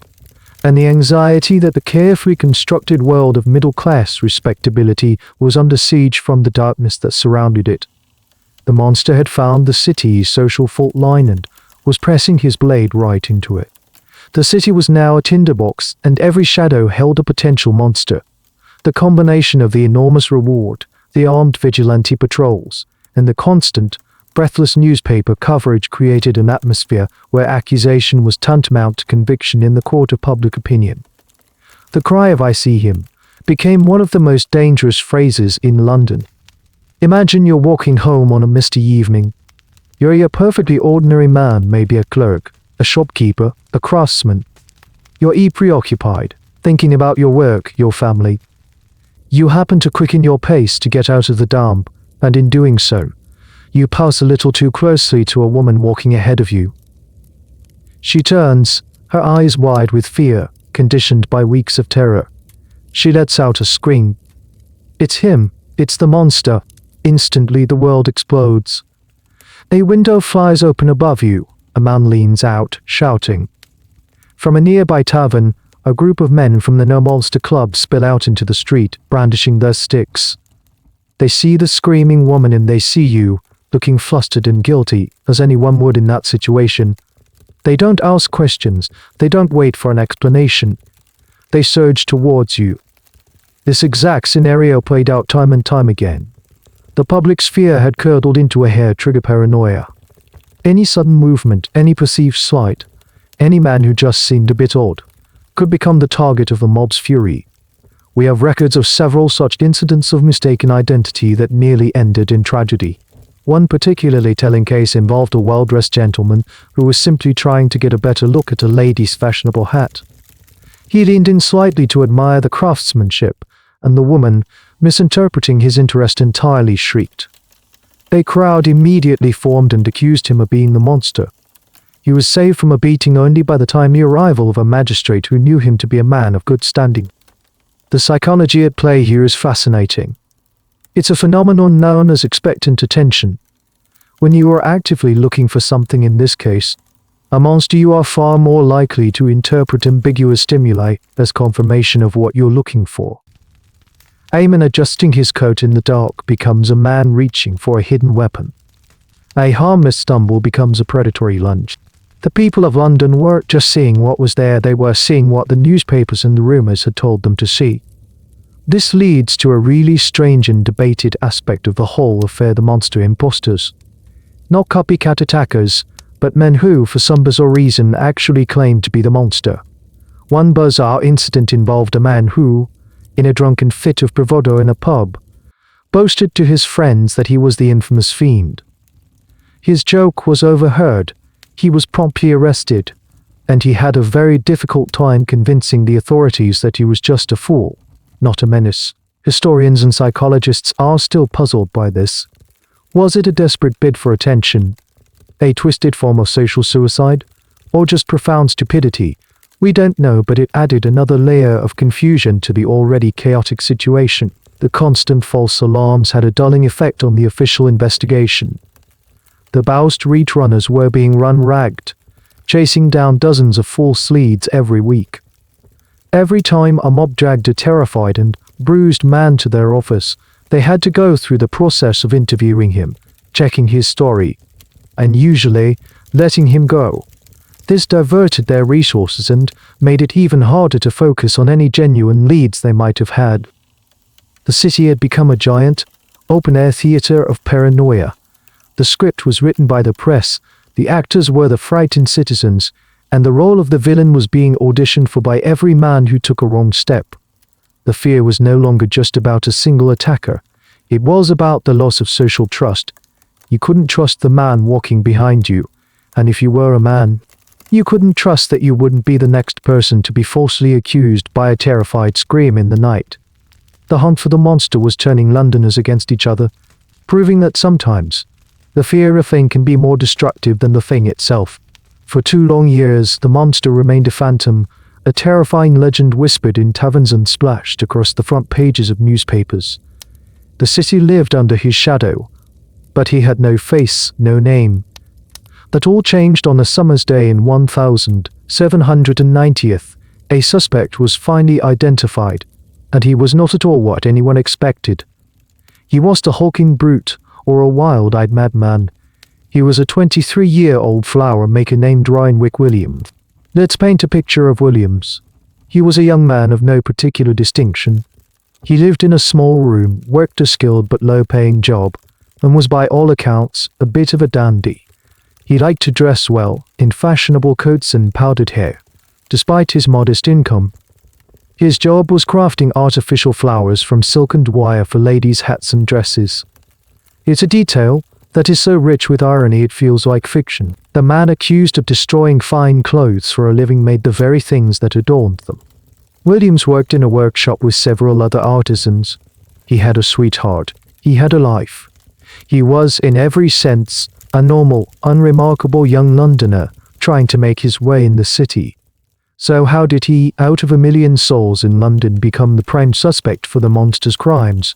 and the anxiety that the carefully constructed world of middle-class respectability was under siege from the darkness that surrounded it. The monster had found the city's social fault line and was pressing his blade right into it. The city was now a tinderbox, and every shadow held a potential monster. The combination of the enormous reward, the armed vigilante patrols, and the constant, breathless newspaper coverage created an atmosphere where accusation was tantamount to conviction in the court of public opinion. The cry of "I see him" became one of the most dangerous phrases in London. Imagine you're walking home on a misty evening. You're a perfectly ordinary man, maybe a clerk, a shopkeeper, a craftsman. You're preoccupied, thinking about your work, your family. You happen to quicken your pace to get out of the damp, and in doing so, you pass a little too closely to a woman walking ahead of you. She turns, her eyes wide with fear, conditioned by weeks of terror. She lets out a scream. It's him, it's the monster. Instantly the world explodes. A window flies open above you. A man leans out, shouting. From a nearby tavern, a group of men from the No Monster Club spill out into the street, brandishing their sticks. They see the screaming woman and they see you, looking flustered and guilty, as anyone would in that situation. They don't ask questions, they don't wait for an explanation. They surge towards you. This exact scenario played out time and time again. The public's fear had curdled into a hair-trigger paranoia. Any sudden movement, any perceived slight, any man who just seemed a bit odd, could become the target of the mob's fury. We have records of several such incidents of mistaken identity that nearly ended in tragedy. One particularly telling case involved a well-dressed gentleman who was simply trying to get a better look at a lady's fashionable hat. He leaned in slightly to admire the craftsmanship, and the woman, misinterpreting his interest entirely, shrieked. A crowd immediately formed and accused him of being the monster. He was saved from a beating only by the timely arrival of a magistrate who knew him to be a man of good standing. The psychology at play here is fascinating. It's a phenomenon known as expectant attention. When you are actively looking for something, in this case, a monster, you are far more likely to interpret ambiguous stimuli as confirmation of what you're looking for. Eamon adjusting his coat in the dark becomes a man reaching for a hidden weapon. A harmless stumble becomes a predatory lunge. The people of London weren't just seeing what was there, they were seeing what the newspapers and the rumours had told them to see. This leads to a really strange and debated aspect of the whole affair: the monster imposters. Not copycat attackers, but men who, for some bizarre reason, actually claimed to be the monster. One bizarre incident involved a man who, in a drunken fit of bravado in a pub, boasted to his friends that he was the infamous Fiend. His joke was overheard, he was promptly arrested, and he had a very difficult time convincing the authorities that he was just a fool, not a menace. Historians and psychologists are still puzzled by this. Was it a desperate bid for attention, a twisted form of social suicide, or just profound stupidity? We don't know, but it added another layer of confusion to the already chaotic situation. The constant false alarms had a dulling effect on the official investigation. The Bow Street runners were being run ragged, chasing down dozens of false leads every week. Every time a mob dragged a terrified and bruised man to their office, they had to go through the process of interviewing him, checking his story, and usually letting him go. This diverted their resources and made it even harder to focus on any genuine leads they might have had. The city had become a giant, open-air theater of paranoia. The script was written by the press, the actors were the frightened citizens, and the role of the villain was being auditioned for by every man who took a wrong step. The fear was no longer just about a single attacker. It was about the loss of social trust. You couldn't trust the man walking behind you, and if you were a man, you couldn't trust that you wouldn't be the next person to be falsely accused by a terrified scream in the night. The hunt for the monster was turning Londoners against each other, proving that sometimes the fear of a thing can be more destructive than the thing itself. For 2 long years, the monster remained a phantom, a terrifying legend whispered in taverns and splashed across the front pages of newspapers. The city lived under his shadow, but he had no face, no name. That all changed on a summer's day in 1790th. A suspect was finally identified, and he was not at all what anyone expected. He wasn't a hulking brute or a wild-eyed madman. He was a 23-year-old flower maker named Rhynwick Williams. Let's paint a picture of Williams. He was a young man of no particular distinction. He lived in a small room, worked a skilled but low-paying job, and was by all accounts a bit of a dandy. He liked to dress well, in fashionable coats and powdered hair, despite his modest income. His job was crafting artificial flowers from silkened wire for ladies' hats and dresses. It's a detail that is so rich with irony it feels like fiction. The man accused of destroying fine clothes for a living made the very things that adorned them. Williams worked in a workshop with several other artisans. He had a sweetheart. He had a life. He was, in every sense, a normal, unremarkable young Londoner trying to make his way in the city. So how did he, out of a million souls in London, become the prime suspect for the monster's crimes?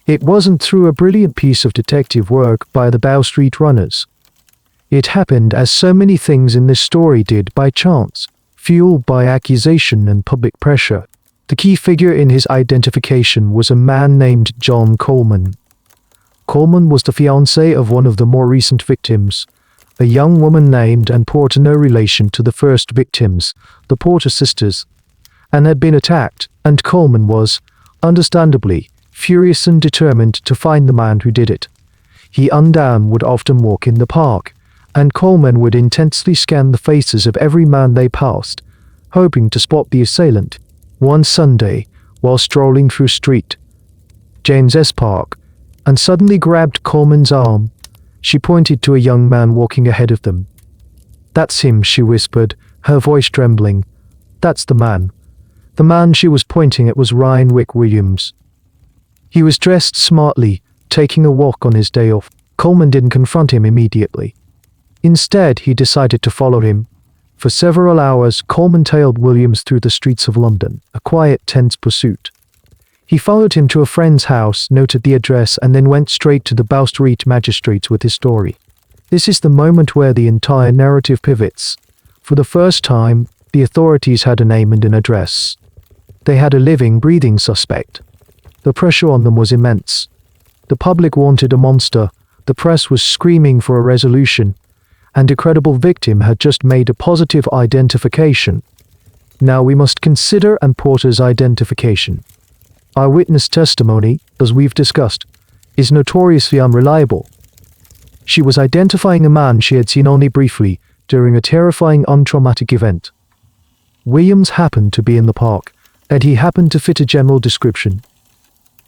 It wasn't through a brilliant piece of detective work by the Bow Street runners. It happened, as so many things in this story did, by chance, fueled by accusation and public pressure. The key figure in his identification was a man named John Coleman. Coleman was the fiancé of one of the more recent victims, a young woman named and Porter, no relation to the first victims, the Porter sisters, and had been attacked, and Coleman was, understandably, furious and determined to find the man who did it. He and Anne would often walk in the park, and Coleman would intensely scan the faces of every man they passed, hoping to spot the assailant. One Sunday, while strolling through Street James S. Park, and suddenly grabbed Coleman's arm, she pointed to a young man walking ahead of them. "That's him," she whispered, her voice trembling. "That's the man." The man she was pointing at was Rhynwick Williams. He was dressed smartly, taking a walk on his day off. Coleman didn't confront him immediately. Instead, he decided to follow him. For several hours, Coleman tailed Williams through the streets of London, a quiet, tense pursuit. He followed him to a friend's house, noted the address, and then went straight to the Bow Street magistrates with his story. This is the moment where the entire narrative pivots. For the first time, the authorities had a name and an address. They had a living, breathing suspect. The pressure on them was immense. The public wanted a monster, the press was screaming for a resolution, and a credible victim had just made a positive identification. Now we must consider Anne Porter's identification. Eyewitness testimony, as we've discussed, is notoriously unreliable. She was identifying a man she had seen only briefly during a terrifying untraumatic event. Williams happened to be in the park, and he happened to fit a general description.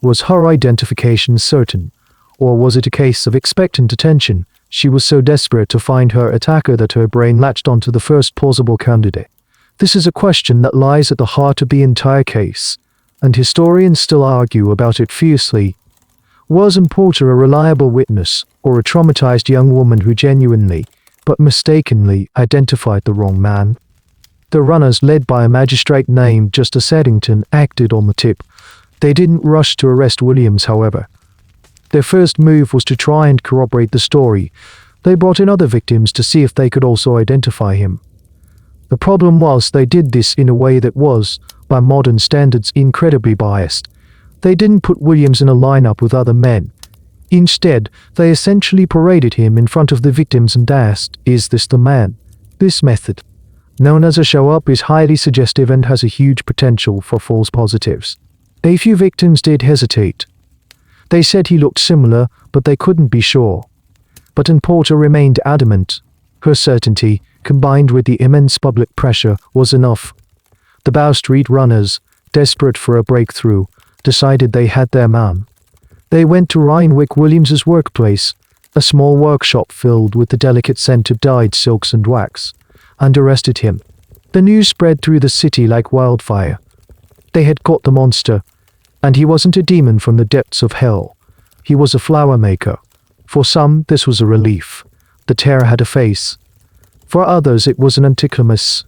Was her identification certain, or was it a case of expectant attention? She was so desperate to find her attacker that her brain latched onto the first plausible candidate. This is a question that lies at the heart of the entire case, and historians still argue about it fiercely. Was Anne Porter a reliable witness, or a traumatized young woman who genuinely, but mistakenly, identified the wrong man? The runners, led by a magistrate named Justice Eddington, acted on the tip. They didn't rush to arrest Williams, however. Their first move was to try and corroborate the story. They brought in other victims to see if they could also identify him. The problem was they did this in a way that was, by modern standards, incredibly biased. They didn't put Williams in a lineup with other men. Instead, they essentially paraded him in front of the victims and asked, "Is this the man?" This method, known as a show-up, is highly suggestive and has a huge potential for false positives. A few victims did hesitate. They said he looked similar, but they couldn't be sure. But Anne Porter remained adamant. Her certainty, combined with the immense public pressure, was enough. The Bow Street runners, desperate for a breakthrough, decided they had their man. They went to Rhynwick Williams's workplace, a small workshop filled with the delicate scent of dyed silks and wax, and arrested him. The news spread through the city like wildfire. They had caught the monster, and he wasn't a demon from the depths of hell. He was a flower maker. For some, this was a relief. The terror had a face. For others, it was an anticlimax.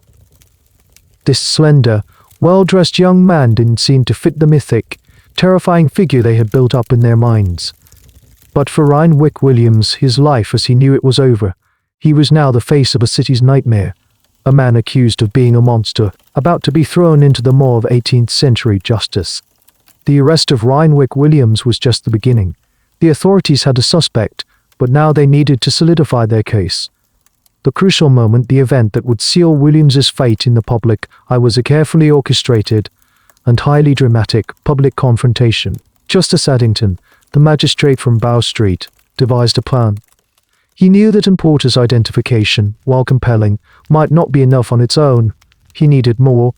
This slender, well-dressed young man didn't seem to fit the mythic, terrifying figure they had built up in their minds. But for Rhynwick Williams, his life as he knew it was over. He was now the face of a city's nightmare, a man accused of being a monster, about to be thrown into the maw of 18th century justice. The arrest of Rhynwick Williams was just the beginning. The authorities had a suspect, but now they needed to solidify their case. The crucial moment, the event that would seal Williams's fate in the public eye, was a carefully orchestrated and highly dramatic public confrontation. Justice Addington, the magistrate from Bow Street, devised a plan. He knew that Porter's identification, while compelling, might not be enough on its own. He needed more.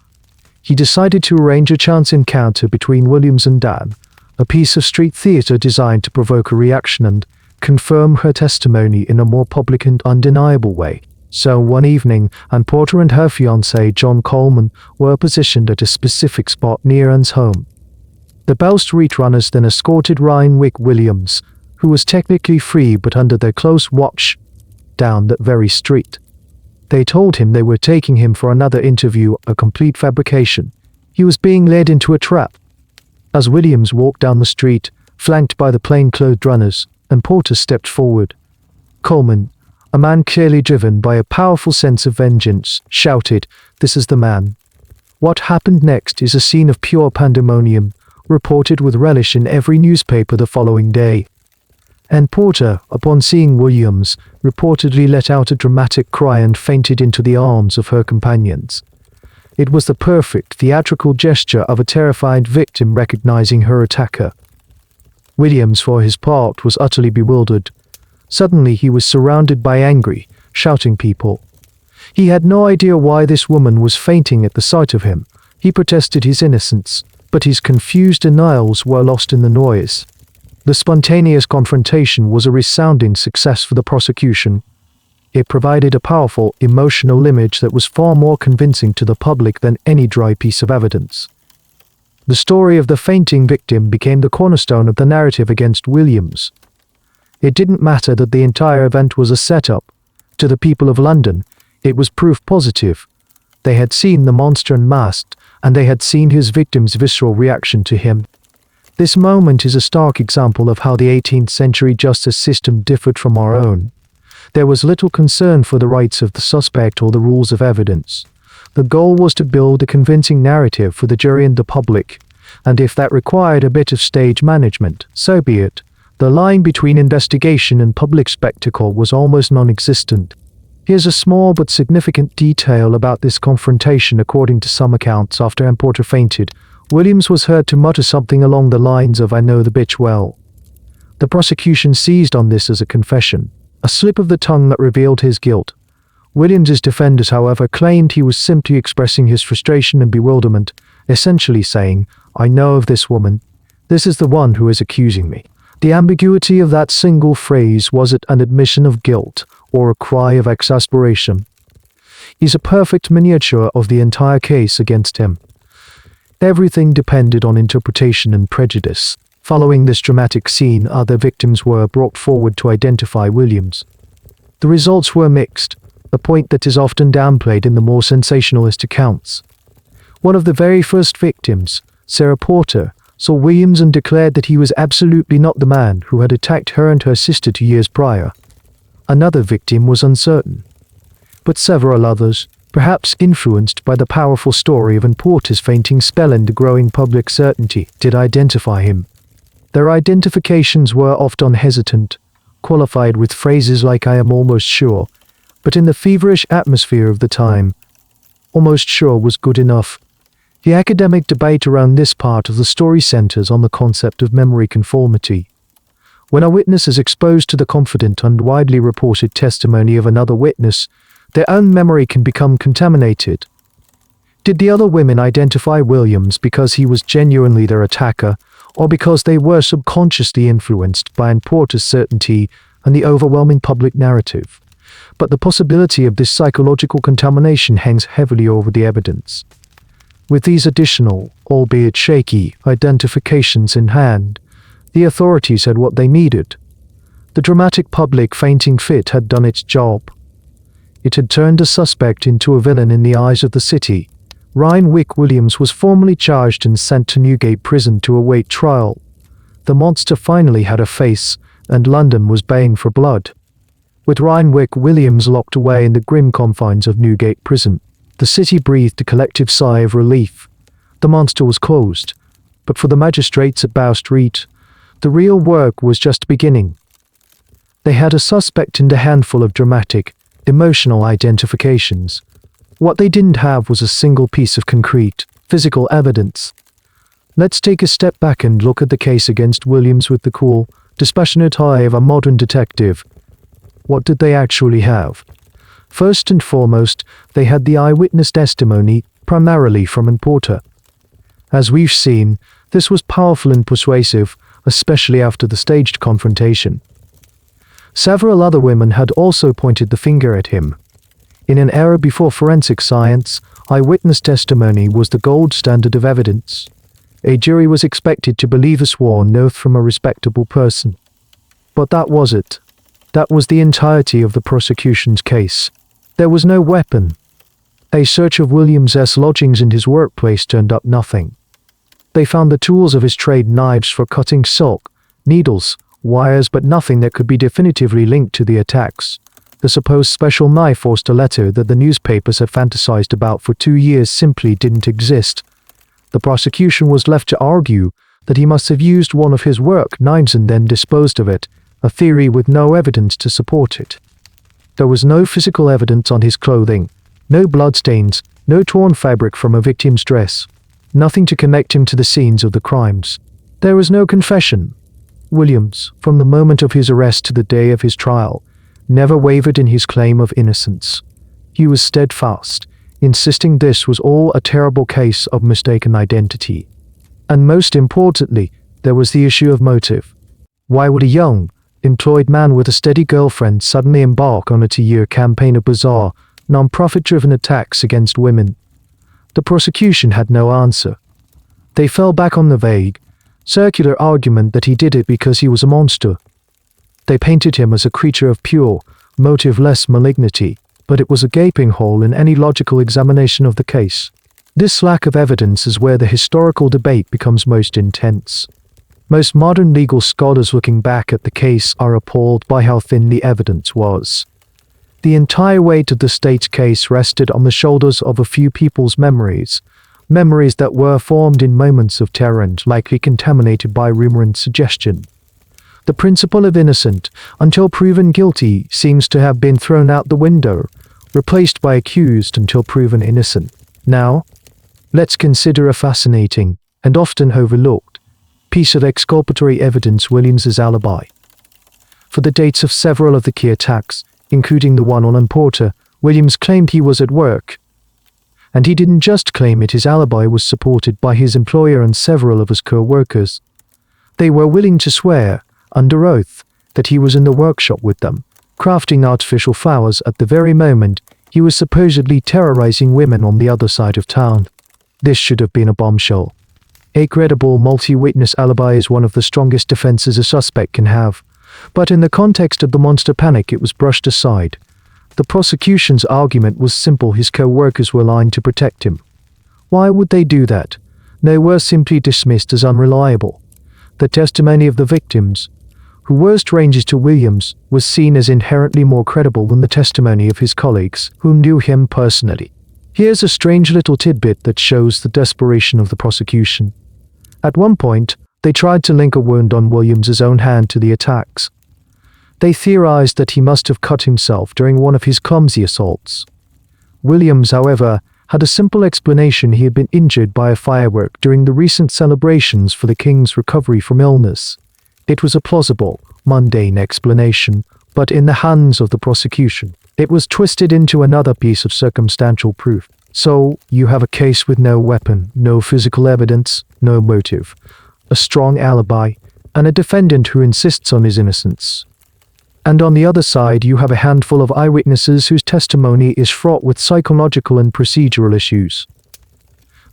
He decided to arrange a chance encounter between Williams and Dan, a piece of street theatre designed to provoke a reaction and confirm her testimony in a more public and undeniable way. So one evening, Ann Porter and her fiancé, John Coleman, were positioned at a specific spot near Ann's home. The Bow Street runners then escorted Rhynwick Williams, who was technically free but under their close watch, down that very street. They told him they were taking him for another interview, a complete fabrication. He was being led into a trap. As Williams walked down the street, flanked by the plain-clothed runners, and Porter stepped forward. Coleman, a man clearly driven by a powerful sense of vengeance, shouted, "This is the man." What happened next is a scene of pure pandemonium, reported with relish in every newspaper the following day. Ann Porter, upon seeing Williams, reportedly let out a dramatic cry and fainted into the arms of her companions. It was the perfect theatrical gesture of a terrified victim recognizing her attacker. Williams, for his part, was utterly bewildered. Suddenly he was surrounded by angry, shouting people. He had no idea why this woman was fainting at the sight of him. He protested his innocence, but his confused denials were lost in the noise. The spontaneous confrontation was a resounding success for the prosecution. It provided a powerful, emotional image that was far more convincing to the public than any dry piece of evidence. The story of the fainting victim became the cornerstone of the narrative against Williams. It didn't matter that the entire event was a setup. To the people of London, it was proof positive. They had seen the monster unmasked, and they had seen his victim's visceral reaction to him. This moment is a stark example of how the 18th century justice system differed from our own. There was little concern for the rights of the suspect or the rules of evidence. The goal was to build a convincing narrative for the jury and the public, and if that required a bit of stage management, so be it. The line between investigation and public spectacle was almost non-existent. Here's a small but significant detail about this confrontation. According to some accounts, after Ann Porter fainted, Williams was heard to mutter something along the lines of "I know the bitch well." The prosecution seized on this as a confession, a slip of the tongue that revealed his guilt. Williams's defenders, however, claimed he was simply expressing his frustration and bewilderment, essentially saying, "I know of this woman. This is the one who is accusing me." The ambiguity of that single phrase, was it an admission of guilt or a cry of exasperation, is a perfect miniature of the entire case against him. Everything depended on interpretation and prejudice. Following this dramatic scene, other victims were brought forward to identify Williams. The results were mixed, a point that is often downplayed in the more sensationalist accounts. One of the very first victims, Sarah Porter, saw Williams and declared that he was absolutely not the man who had attacked her and her sister 2 years prior. Another victim was uncertain, but several others, perhaps influenced by the powerful story of Ann Porter's fainting spell and the growing public certainty, did identify him. Their identifications were often hesitant, qualified with phrases like "I am almost sure," but in the feverish atmosphere of the time, almost sure was good enough. The academic debate around this part of the story centers on the concept of memory conformity. When a witness is exposed to the confident and widely reported testimony of another witness, their own memory can become contaminated. Did the other women identify Williams because he was genuinely their attacker, or because they were subconsciously influenced by Ann Porter's certainty and the overwhelming public narrative? But the possibility of this psychological contamination hangs heavily over the evidence. With these additional, albeit shaky, identifications in hand, the authorities had what they needed. The dramatic public fainting fit had done its job. It had turned a suspect into a villain in the eyes of the city. Rhynwick Williams was formally charged and sent to Newgate Prison to await trial. The monster finally had a face, and London was baying for blood. With Rhynwick Williams locked away in the grim confines of Newgate Prison, the city breathed a collective sigh of relief. The monster was closed, but for the magistrates at Bow Street, the real work was just beginning. They had a suspect and a handful of dramatic, emotional identifications. What they didn't have was a single piece of concrete, physical evidence. Let's take a step back and look at the case against Williams with the cool, dispassionate eye of a modern detective. What did they actually have? First and foremost, they had the eyewitness testimony, primarily from Ann Porter. As we've seen, this was powerful and persuasive, especially after the staged confrontation. Several other women had also pointed the finger at him. In an era before forensic science, eyewitness testimony was the gold standard of evidence. A jury was expected to believe a sworn oath from a respectable person. But that was it. That was the entirety of the prosecution's case. There was no weapon. A search of Williams's lodgings and his workplace turned up nothing. They found the tools of his trade, knives for cutting silk, needles, wires, but nothing that could be definitively linked to the attacks. The supposed special knife or stiletto that the newspapers had fantasized about for 2 years simply didn't exist. The prosecution was left to argue that he must have used one of his work knives and then disposed of it, a theory with no evidence to support it. There was no physical evidence on his clothing, no bloodstains, no torn fabric from a victim's dress, nothing to connect him to the scenes of the crimes. There was no confession. Williams, from the moment of his arrest to the day of his trial, never wavered in his claim of innocence. He was steadfast, insisting this was all a terrible case of mistaken identity. And most importantly, there was the issue of motive. Why would a young, employed man with a steady girlfriend suddenly embark on a 2-year campaign of bizarre, non-profit-driven attacks against women? The prosecution had no answer. They fell back on the vague, circular argument that he did it because he was a monster. They painted him as a creature of pure, motiveless malignity, but it was a gaping hole in any logical examination of the case. This lack of evidence is where the historical debate becomes most intense. Most modern legal scholars looking back at the case are appalled by how thin the evidence was. The entire weight of the state's case rested on the shoulders of a few people's memories that were formed in moments of terror and likely contaminated by rumor and suggestion. The principle of innocent, until proven guilty, seems to have been thrown out the window, replaced by accused until proven innocent. Now, let's consider a fascinating, and often overlooked, piece of exculpatory evidence: Williams's alibi. For the dates of several of the key attacks, including the one on Ann Porter, Williams claimed he was at work. And he didn't just claim it, his alibi was supported by his employer and several of his co-workers. They were willing to swear, under oath, that he was in the workshop with them, crafting artificial flowers at the very moment he was supposedly terrorizing women on the other side of town. This should have been a bombshell. A credible multi-witness alibi is one of the strongest defenses a suspect can have, but in the context of the monster panic it was brushed aside. The prosecution's argument was simple: his co-workers were lying to protect him. Why would they do that? They were simply dismissed as unreliable. The testimony of the victims, who were strangers to Williams, was seen as inherently more credible than the testimony of his colleagues, who knew him personally. Here's a strange little tidbit that shows the desperation of the prosecution. At one point, they tried to link a wound on Williams's own hand to the attacks. They theorized that he must have cut himself during one of his clumsy assaults. Williams, however, had a simple explanation: he had been injured by a firework during the recent celebrations for the king's recovery from illness. It was a plausible, mundane explanation, but in the hands of the prosecution, it was twisted into another piece of circumstantial proof. So, you have a case with no weapon, no physical evidence, no motive, a strong alibi, and a defendant who insists on his innocence. And on the other side, you have a handful of eyewitnesses whose testimony is fraught with psychological and procedural issues.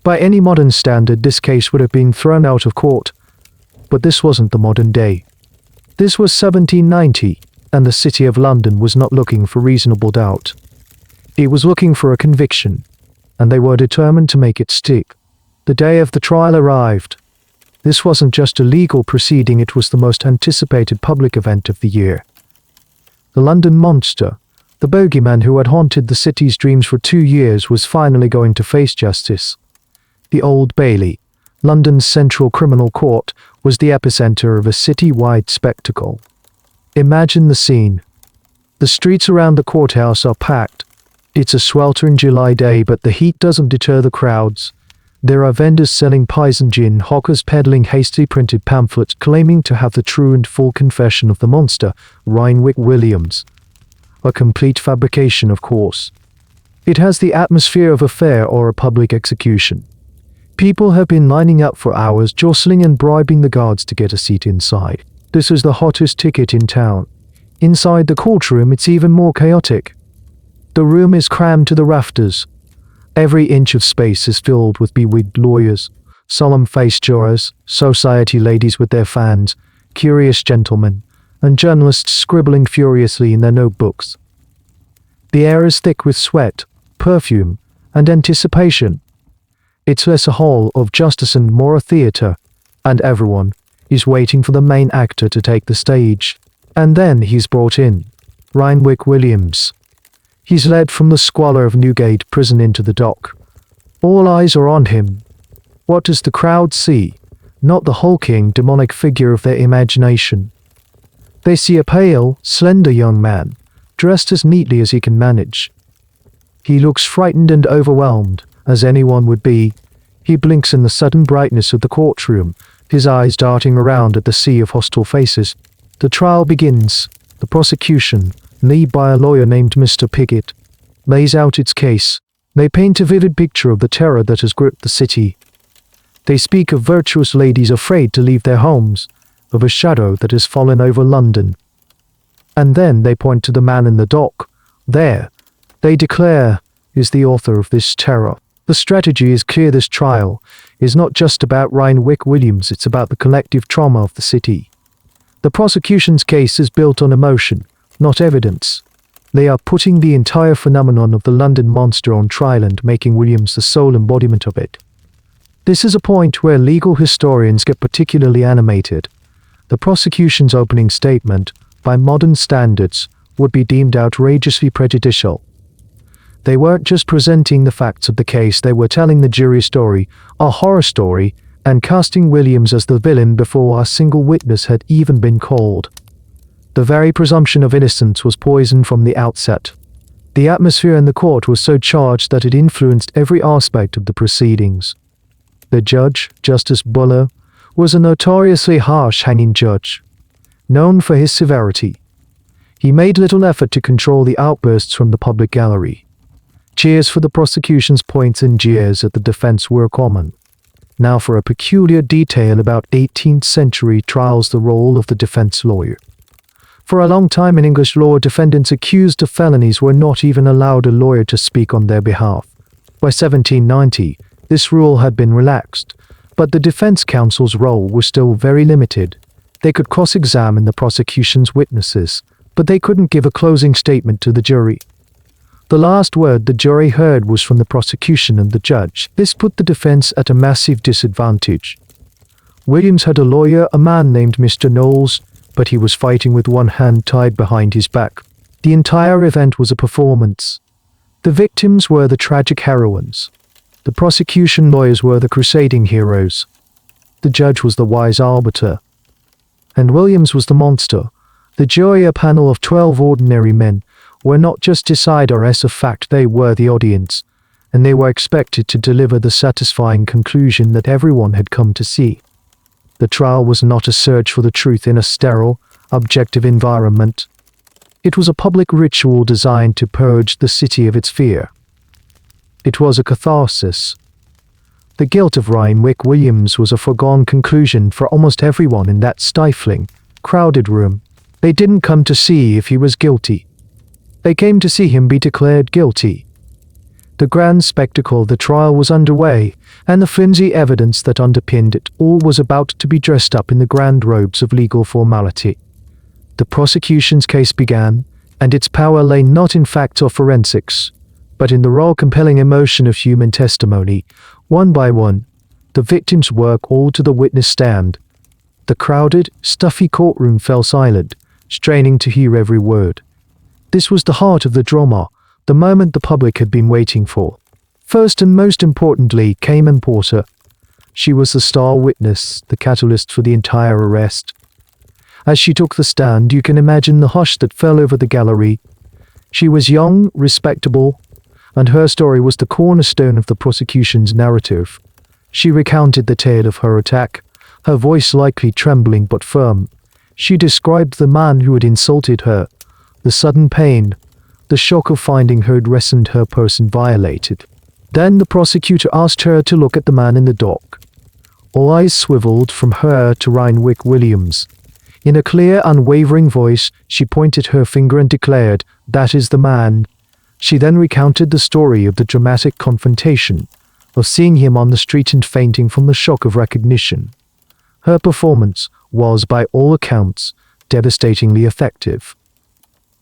By any modern standard, this case would have been thrown out of court. But this wasn't the modern day. This was 1790, and the City of London was not looking for reasonable doubt. It was looking for a conviction, and they were determined to make it stick. The day of the trial arrived. This wasn't just a legal proceeding, it was the most anticipated public event of the year. The London monster, the bogeyman who had haunted the city's dreams for 2 years, was finally going to face justice. The Old Bailey, London's central criminal court, was the epicenter of a city-wide spectacle. Imagine the scene. The streets around the courthouse are packed. It's a sweltering July day, but the heat doesn't deter the crowds. There are vendors selling pies and gin, hawkers peddling hastily printed pamphlets claiming to have the true and full confession of the monster, Rhynwick Williams. A complete fabrication, of course. It has the atmosphere of a fair or a public execution. People have been lining up for hours, jostling and bribing the guards to get a seat inside. This is the hottest ticket in town. Inside the courtroom, it's even more chaotic. The room is crammed to the rafters. Every inch of space is filled with bewigged lawyers, solemn-faced jurors, society ladies with their fans, curious gentlemen, and journalists scribbling furiously in their notebooks. The air is thick with sweat, perfume, and anticipation. It's less a hall of justice and more a theater, and everyone is waiting for the main actor to take the stage. And then he's brought in, Rhynwick Williams. He's led from the squalor of Newgate prison into the dock. All eyes are on him. What does the crowd see? Not the hulking, demonic figure of their imagination. They see a pale, slender young man, dressed as neatly as he can manage. He looks frightened and overwhelmed, as anyone would be. He blinks in the sudden brightness of the courtroom, his eyes darting around at the sea of hostile faces. The trial begins. The prosecution, led by a lawyer named Mr. Piggott, lays out its case. They paint a vivid picture of the terror that has gripped the city. They speak of virtuous ladies afraid to leave their homes, of a shadow that has fallen over London. And then they point to the man in the dock. There, they declare, is the author of this terror. The strategy is clear. This trial is not just about Rhynwick Williams, it's about the collective trauma of the city. The prosecution's case is built on emotion, not evidence. They are putting the entire phenomenon of the London monster on trial and making Williams the sole embodiment of it. This is a point where legal historians get particularly animated. The prosecution's opening statement, by modern standards, would be deemed outrageously prejudicial. They weren't just presenting the facts of the case, they were telling the jury story, a horror story, and casting Williams as the villain before a single witness had even been called. The very presumption of innocence was poisoned from the outset. The atmosphere in the court was so charged that it influenced every aspect of the proceedings. The judge, Justice Buller, was a notoriously harsh hanging judge, known for his severity. He made little effort to control the outbursts from the public gallery. Cheers for the prosecution's points and jeers at the defense were common. Now for a peculiar detail about 18th century trials: the role of the defense lawyer. For a long time in English law, defendants accused of felonies were not even allowed a lawyer to speak on their behalf. By 1790, this rule had been relaxed, but the defense counsel's role was still very limited. They could cross-examine the prosecution's witnesses, but they couldn't give a closing statement to the jury. The last word the jury heard was from the prosecution and the judge. This put the defense at a massive disadvantage. Williams had a lawyer, a man named Mr. Knowles, but he was fighting with one hand tied behind his back. The entire event was a performance. The victims were the tragic heroines. The prosecution lawyers were the crusading heroes. The judge was the wise arbiter. And Williams was the monster. The jury, a panel of 12 ordinary men, were not just deciders of fact, they were the audience, and they were expected to deliver the satisfying conclusion that everyone had come to see. The trial was not a search for the truth in a sterile, objective environment. It was a public ritual designed to purge the city of its fear. It was a catharsis. The guilt of Rhynwick Williams was a foregone conclusion for almost everyone in that stifling, crowded room. They didn't come to see if he was guilty. They came to see him be declared guilty. The grand spectacle of the trial was underway, and the flimsy evidence that underpinned it all was about to be dressed up in the grand robes of legal formality. The prosecution's case began, and its power lay not in facts or forensics, but in the raw, compelling emotion of human testimony. One by one, the victim's work all to the witness stand. The crowded, stuffy courtroom fell silent, straining to hear every word. This was the heart of the drama, the moment the public had been waiting for. First and most importantly came Ann Porter. She was the star witness, the catalyst for the entire arrest. As she took the stand, you can imagine the hush that fell over the gallery. She was young, respectable, and her story was the cornerstone of the prosecution's narrative. She recounted the tale of her attack, her voice slightly trembling but firm. She described the man who had insulted her, the sudden pain, the shock of finding her dress and her person violated. Then the prosecutor asked her to look at the man in the dock. All eyes swiveled from her to Rhynwick Williams. In a clear, unwavering voice, she pointed her finger and declared, "That is the man." She then recounted the story of the dramatic confrontation, of seeing him on the street and fainting from the shock of recognition. Her performance was, by all accounts, devastatingly effective.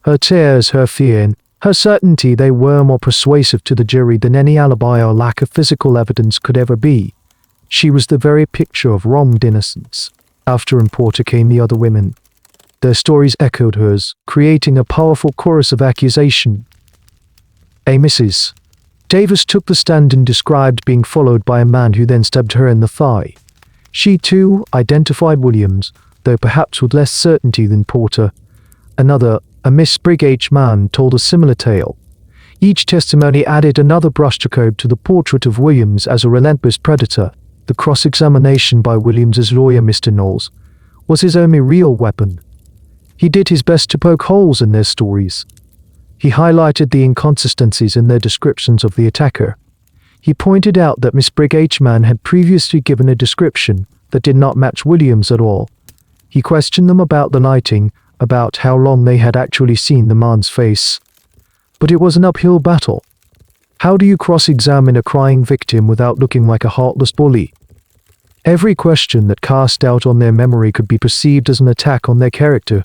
Her tears, her fear, and her certainty they were more persuasive to the jury than any alibi or lack of physical evidence could ever be. She was the very picture of wronged innocence. After Ann Porter came the other women. Their stories echoed hers, creating a powerful chorus of accusation. A Mrs. Davis took the stand and described being followed by a man who then stabbed her in the thigh. She, too, identified Williams, though perhaps with less certainty than Porter. Another, a Miss Brigg man, told a similar tale. Each testimony added another brushstroke to the portrait of Williams as a relentless predator. The cross-examination by Williams's lawyer, Mr. Knowles, was his only real weapon. He did his best to poke holes in their stories. He highlighted the inconsistencies in their descriptions of the attacker. He pointed out that Miss Brigg man had previously given a description that did not match Williams at all. He questioned them about the lighting, about how long they had actually seen the man's face. But it was an uphill battle. How do you cross-examine a crying victim without looking like a heartless bully? Every question that cast doubt on their memory could be perceived as an attack on their character.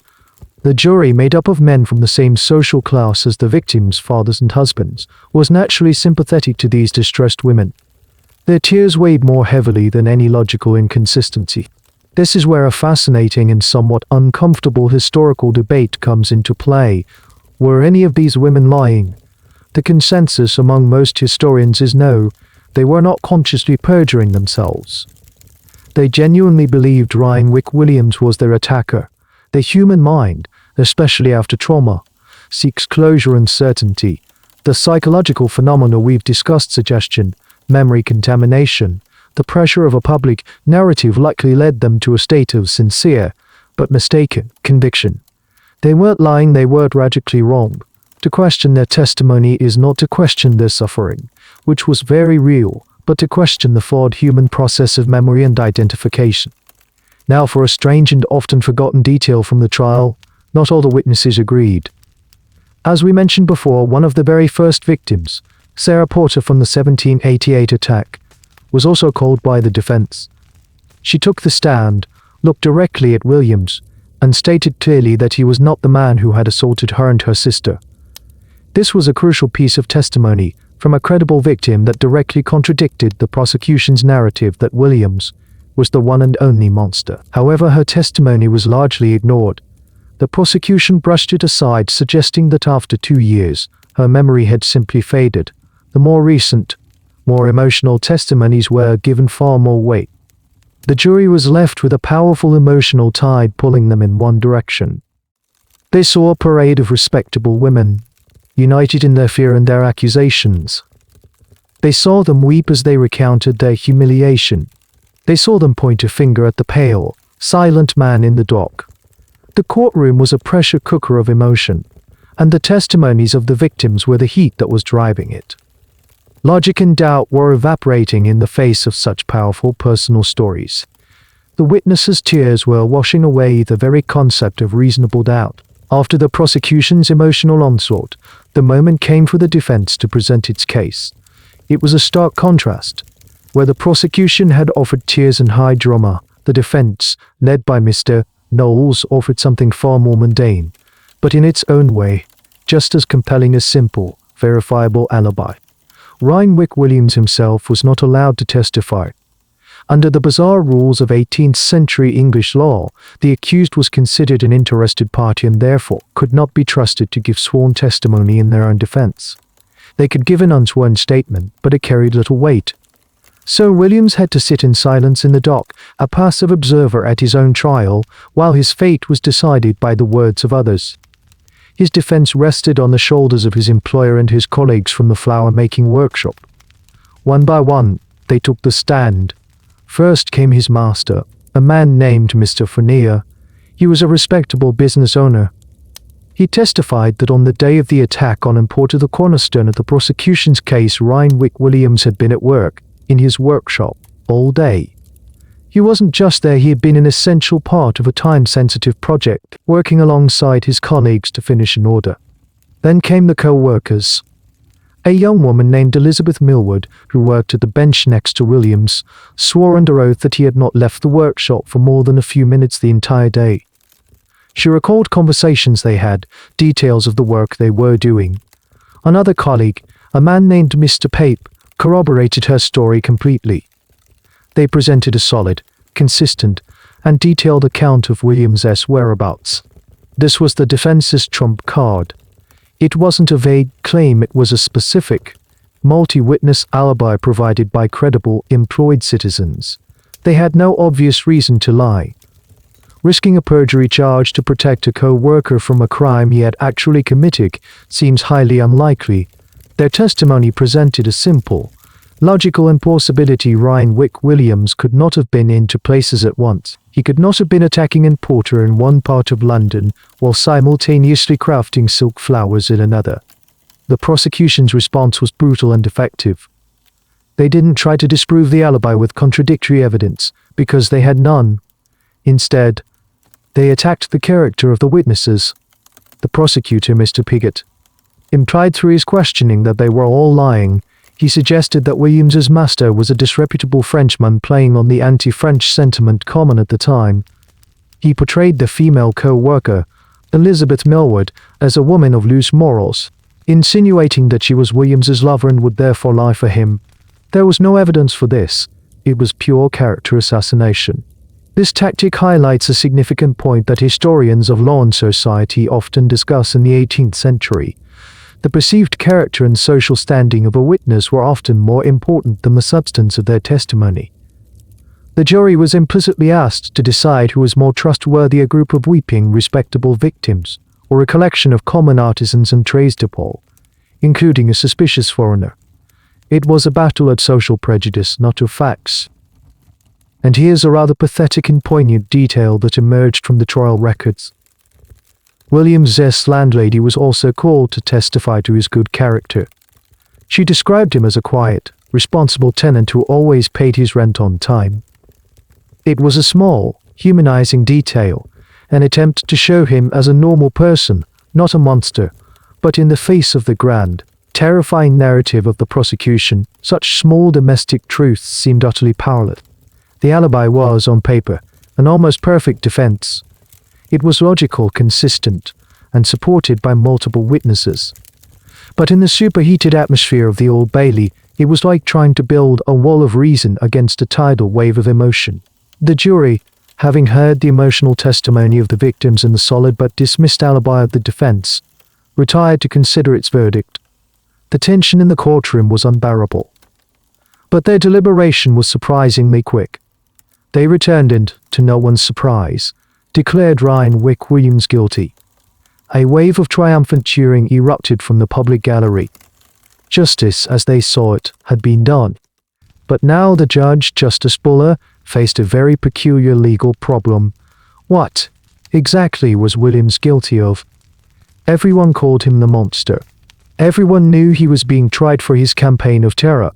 The jury, made up of men from the same social class as the victims' fathers and husbands, was naturally sympathetic to these distressed women. Their tears weighed more heavily than any logical inconsistency. This is where a fascinating and somewhat uncomfortable historical debate comes into play. Were any of these women lying? The consensus among most historians is no, they were not consciously perjuring themselves. They genuinely believed Rhynwick Williams was their attacker. The human mind, especially after trauma, seeks closure and certainty. The psychological phenomena we've discussed, suggestion, memory contamination, the pressure of a public narrative likely led them to a state of sincere, but mistaken, conviction. They weren't lying, they were tragically wrong. To question their testimony is not to question their suffering, which was very real, but to question the flawed human process of memory and identification. Now for a strange and often forgotten detail from the trial, not all the witnesses agreed. As we mentioned before, one of the very first victims, Sarah Porter from the 1788 attack, was also called by the defense. She took the stand, looked directly at Williams, and stated clearly that he was not the man who had assaulted her and her sister. This was a crucial piece of testimony from a credible victim that directly contradicted the prosecution's narrative that Williams was the one and only monster. However, her testimony was largely ignored. The prosecution brushed it aside, suggesting that after 2 years, her memory had simply faded. The more recent, more emotional testimonies were given far more weight. The jury was left with a powerful emotional tide pulling them in one direction. They saw a parade of respectable women, united in their fear and their accusations. They saw them weep as they recounted their humiliation. They saw them point a finger at the pale, silent man in the dock. The courtroom was a pressure cooker of emotion, and the testimonies of the victims were the heat that was driving it. Logic and doubt were evaporating in the face of such powerful personal stories. The witnesses' tears were washing away the very concept of reasonable doubt. After the prosecution's emotional onslaught, the moment came for the defense to present its case. It was a stark contrast. Where the prosecution had offered tears and high drama, the defense, led by Mr. Knowles, offered something far more mundane, but in its own way, just as compelling as simple, verifiable alibi. Rhynwick Williams himself was not allowed to testify. Under the bizarre rules of 18th century English law, the accused was considered an interested party and therefore could not be trusted to give sworn testimony in their own defense. They could give an unsworn statement, but it carried little weight. So Williams had to sit in silence in the dock, a passive observer at his own trial, while his fate was decided by the words of others. His defense rested on the shoulders of his employer and his colleagues from the flower-making workshop. One by one, they took the stand. First came his master, a man named Mr. Fournier. He was a respectable business owner. He testified that on the day of the attack on him, the cornerstone of the prosecution's case, Rhynwick Williams had been at work, in his workshop, all day. He wasn't just there, he had been an essential part of a time-sensitive project, working alongside his colleagues to finish an order. Then came the co-workers. A young woman named Elizabeth Millward, who worked at the bench next to Williams, swore under oath that he had not left the workshop for more than a few minutes the entire day. She recalled conversations they had, details of the work they were doing. Another colleague, a man named Mr. Pape, corroborated her story completely. They presented a solid, consistent, and detailed account of Williams's whereabouts. This was the defense's trump card. It wasn't a vague claim, it was a specific, multi-witness alibi provided by credible, employed citizens. They had no obvious reason to lie. Risking a perjury charge to protect a co-worker from a crime he had actually committed seems highly unlikely. Their testimony presented a simple, logical impossibility. Rhynwick Williams could not have been in two places at once. He could not have been attacking a porter in one part of London while simultaneously crafting silk flowers in another. The prosecution's response was brutal and effective. They didn't try to disprove the alibi with contradictory evidence, because they had none. Instead, they attacked the character of the witnesses. The prosecutor, Mr. Piggott, implied through his questioning that they were all lying. He suggested that Williams's master was a disreputable Frenchman playing on the anti-French sentiment common at the time. He portrayed the female co-worker, Elizabeth Millward, as a woman of loose morals, insinuating that she was Williams's lover and would therefore lie for him. There was no evidence for this. It was pure character assassination. This tactic highlights a significant point that historians of law and society often discuss in the 18th century. The perceived character and social standing of a witness were often more important than the substance of their testimony. The jury was implicitly asked to decide who was more trustworthy, a group of weeping, respectable victims, or a collection of common artisans and tradespeople, including a suspicious foreigner. It was a battle at social prejudice, not of facts. And here's a rather pathetic and poignant detail that emerged from the trial records. Williams's landlady was also called to testify to his good character. She described him as a quiet, responsible tenant who always paid his rent on time. It was a small, humanizing detail, an attempt to show him as a normal person, not a monster, but in the face of the grand, terrifying narrative of the prosecution, such small domestic truths seemed utterly powerless. The alibi was, on paper, an almost perfect defense. It was logical, consistent, and supported by multiple witnesses. But in the superheated atmosphere of the Old Bailey, it was like trying to build a wall of reason against a tidal wave of emotion. The jury, having heard the emotional testimony of the victims and the solid but dismissed alibi of the defense, retired to consider its verdict. The tension in the courtroom was unbearable. But their deliberation was surprisingly quick. They returned and, to no one's surprise, declared Rhynwick Williams guilty. A wave of triumphant cheering erupted from the public gallery. Justice, as they saw it, had been done. But now the judge, Justice Buller, faced a very peculiar legal problem. What, exactly, was Williams guilty of? Everyone called him the monster. Everyone knew he was being tried for his campaign of terror.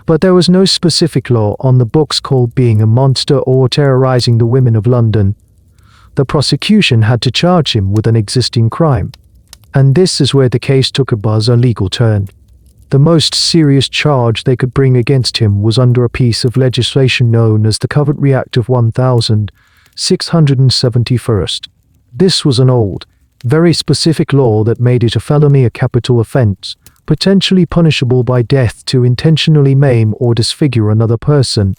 But there was no specific law on the books called being a monster or terrorizing the women of London. The prosecution had to charge him with an existing crime. And this is where the case took a bizarre legal turn. The most serious charge they could bring against him was under a piece of legislation known as the Coventry Act of 1671. This was an old, very specific law that made it a felony, a capital offense, potentially punishable by death to intentionally maim or disfigure another person.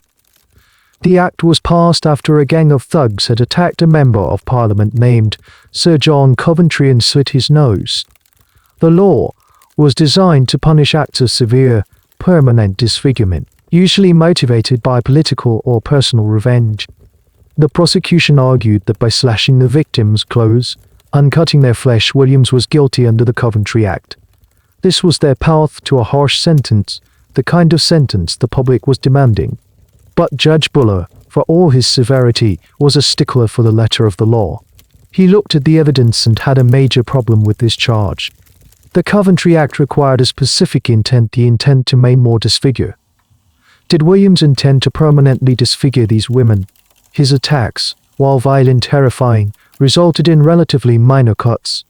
The act was passed after a gang of thugs had attacked a member of parliament named Sir John Coventry and slit his nose. The law was designed to punish acts of severe, permanent disfigurement, usually motivated by political or personal revenge. The prosecution argued that by slashing the victims' clothes, uncutting their flesh, Williams was guilty under the Coventry Act. This was their path to a harsh sentence, the kind of sentence the public was demanding. But Judge Buller, for all his severity, was a stickler for the letter of the law. He looked at the evidence and had a major problem with this charge. The Coventry Act required a specific intent, the intent to maim or disfigure. Did Williams intend to permanently disfigure these women? His attacks, while violent and terrifying, resulted in relatively minor cuts.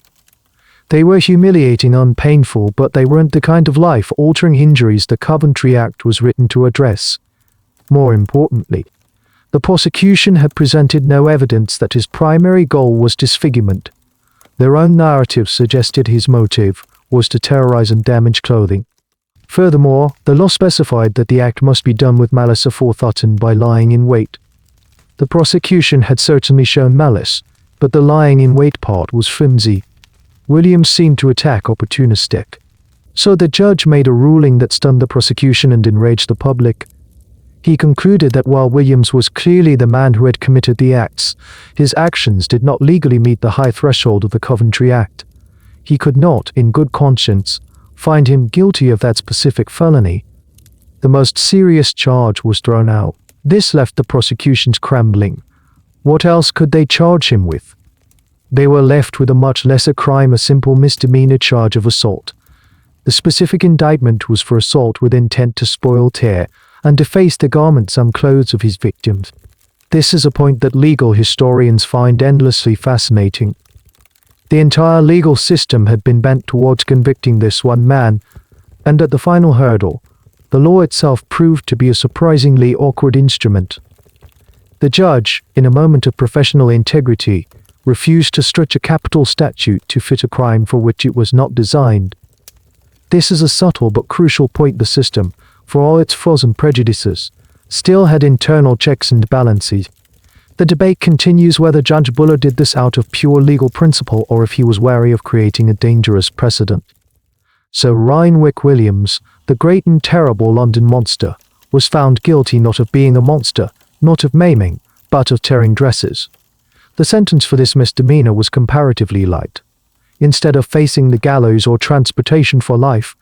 They were humiliating and painful, but they weren't the kind of life-altering injuries the Coventry Act was written to address. More importantly, the prosecution had presented no evidence that his primary goal was disfigurement. Their own narrative suggested his motive was to terrorize and damage clothing. Furthermore, the law specified that the act must be done with malice aforethought and by lying in wait. The prosecution had certainly shown malice, but the lying in wait part was flimsy. Williams seemed to attack opportunistic. So the judge made a ruling that stunned the prosecution and enraged the public. He concluded that while Williams was clearly the man who had committed the acts, his actions did not legally meet the high threshold of the Coventry Act. He could not, in good conscience, find him guilty of that specific felony. The most serious charge was thrown out. This left the prosecution scrambling. What else could they charge him with? They were left with a much lesser crime, a simple misdemeanor charge of assault. The specific indictment was for assault with intent to spoil, tear, and deface the garments and clothes of his victims. This is a point that legal historians find endlessly fascinating. The entire legal system had been bent towards convicting this one man, and at the final hurdle, the law itself proved to be a surprisingly awkward instrument. The judge, in a moment of professional integrity, refused to stretch a capital statute to fit a crime for which it was not designed. This is a subtle but crucial point. The system, for all its flaws and prejudices, still had internal checks and balances. The debate continues whether Judge Buller did this out of pure legal principle or if he was wary of creating a dangerous precedent. So Rhynwick Williams, the great and terrible London monster, was found guilty not of being a monster, not of maiming, but of tearing dresses. The sentence for this misdemeanor was comparatively light. Instead of facing the gallows or transportation for life,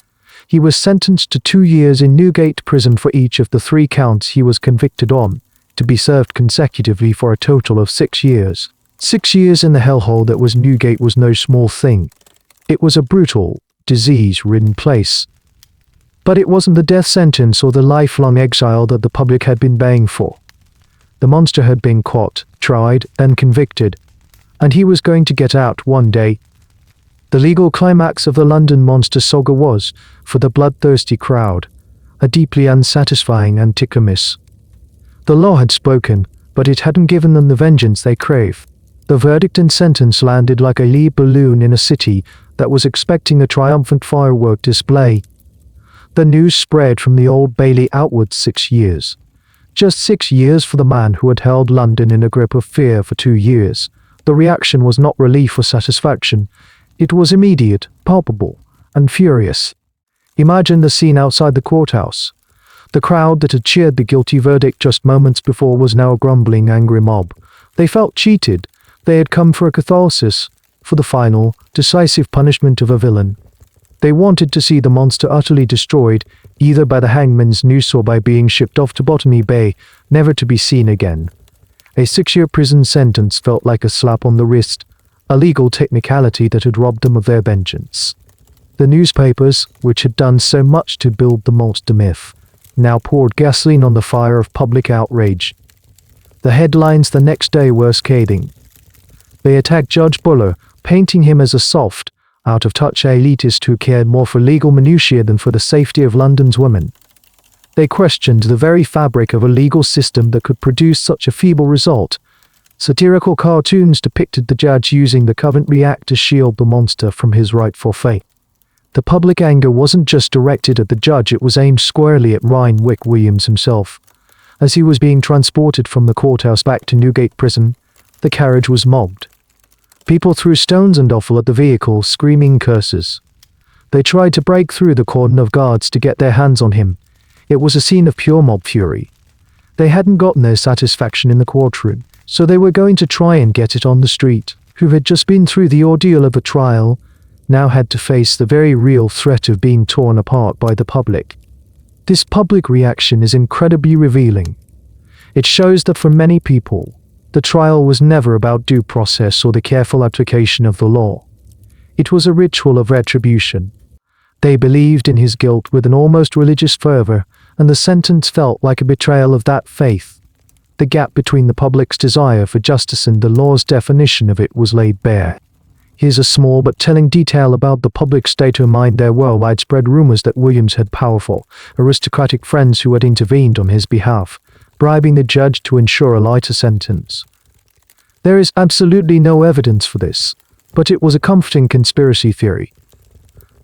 he was sentenced to 2 years in Newgate prison for each of the 3 counts he was convicted on, to be served consecutively for a total of 6 years. 6 years in the hellhole that was Newgate was no small thing. It was a brutal, disease-ridden place. But it wasn't the death sentence or the lifelong exile that the public had been baying for. The monster had been caught, tried, and convicted, and he was going to get out one day. The legal climax of the London monster saga was, for the bloodthirsty crowd, a deeply unsatisfying anticlimax. The law had spoken, but it hadn't given them the vengeance they crave. The verdict and sentence landed like a lead balloon in a city that was expecting a triumphant firework display. The news spread from the Old Bailey outwards. 6 years. Just 6 years for the man who had held London in a grip of fear for 2 years. The reaction was not relief or satisfaction. It was immediate, palpable, and furious. Imagine the scene outside the courthouse. The crowd that had cheered the guilty verdict just moments before was now a grumbling, angry mob. They felt cheated. They had come for a catharsis, for the final, decisive punishment of a villain. They wanted to see the monster utterly destroyed, either by the hangman's noose or by being shipped off to Botany Bay, never to be seen again. A 6-year prison sentence felt like a slap on the wrist, a legal technicality that had robbed them of their vengeance. The newspapers, which had done so much to build the monster myth, now poured gasoline on the fire of public outrage. The headlines the next day were scathing. They attacked Judge Buller, painting him as a soft, out-of-touch elitist who cared more for legal minutiae than for the safety of London's women. They questioned the very fabric of a legal system that could produce such a feeble result. Satirical cartoons depicted the judge using the Coventry Act to shield the monster from his rightful fate. The public anger wasn't just directed at the judge, it was aimed squarely at Rhynwick Williams himself. As he was being transported from the courthouse back to Newgate Prison, the carriage was mobbed. People threw stones and offal at the vehicle, screaming curses. They tried to break through the cordon of guards to get their hands on him. It was a scene of pure mob fury. They hadn't gotten their satisfaction in the courtroom, so they were going to try and get it on the street. Who had just been through the ordeal of a trial, now had to face the very real threat of being torn apart by the public. This public reaction is incredibly revealing. It shows that for many people, the trial was never about due process or the careful application of the law. It was a ritual of retribution. They believed in his guilt with an almost religious fervor, and the sentence felt like a betrayal of that faith. The gap between the public's desire for justice and the law's definition of it was laid bare. Here's a small but telling detail about the public state of mind. There were widespread rumors that Williams had powerful, aristocratic friends who had intervened on his behalf, bribing the judge to ensure a lighter sentence. There is absolutely no evidence for this, but it was a comforting conspiracy theory.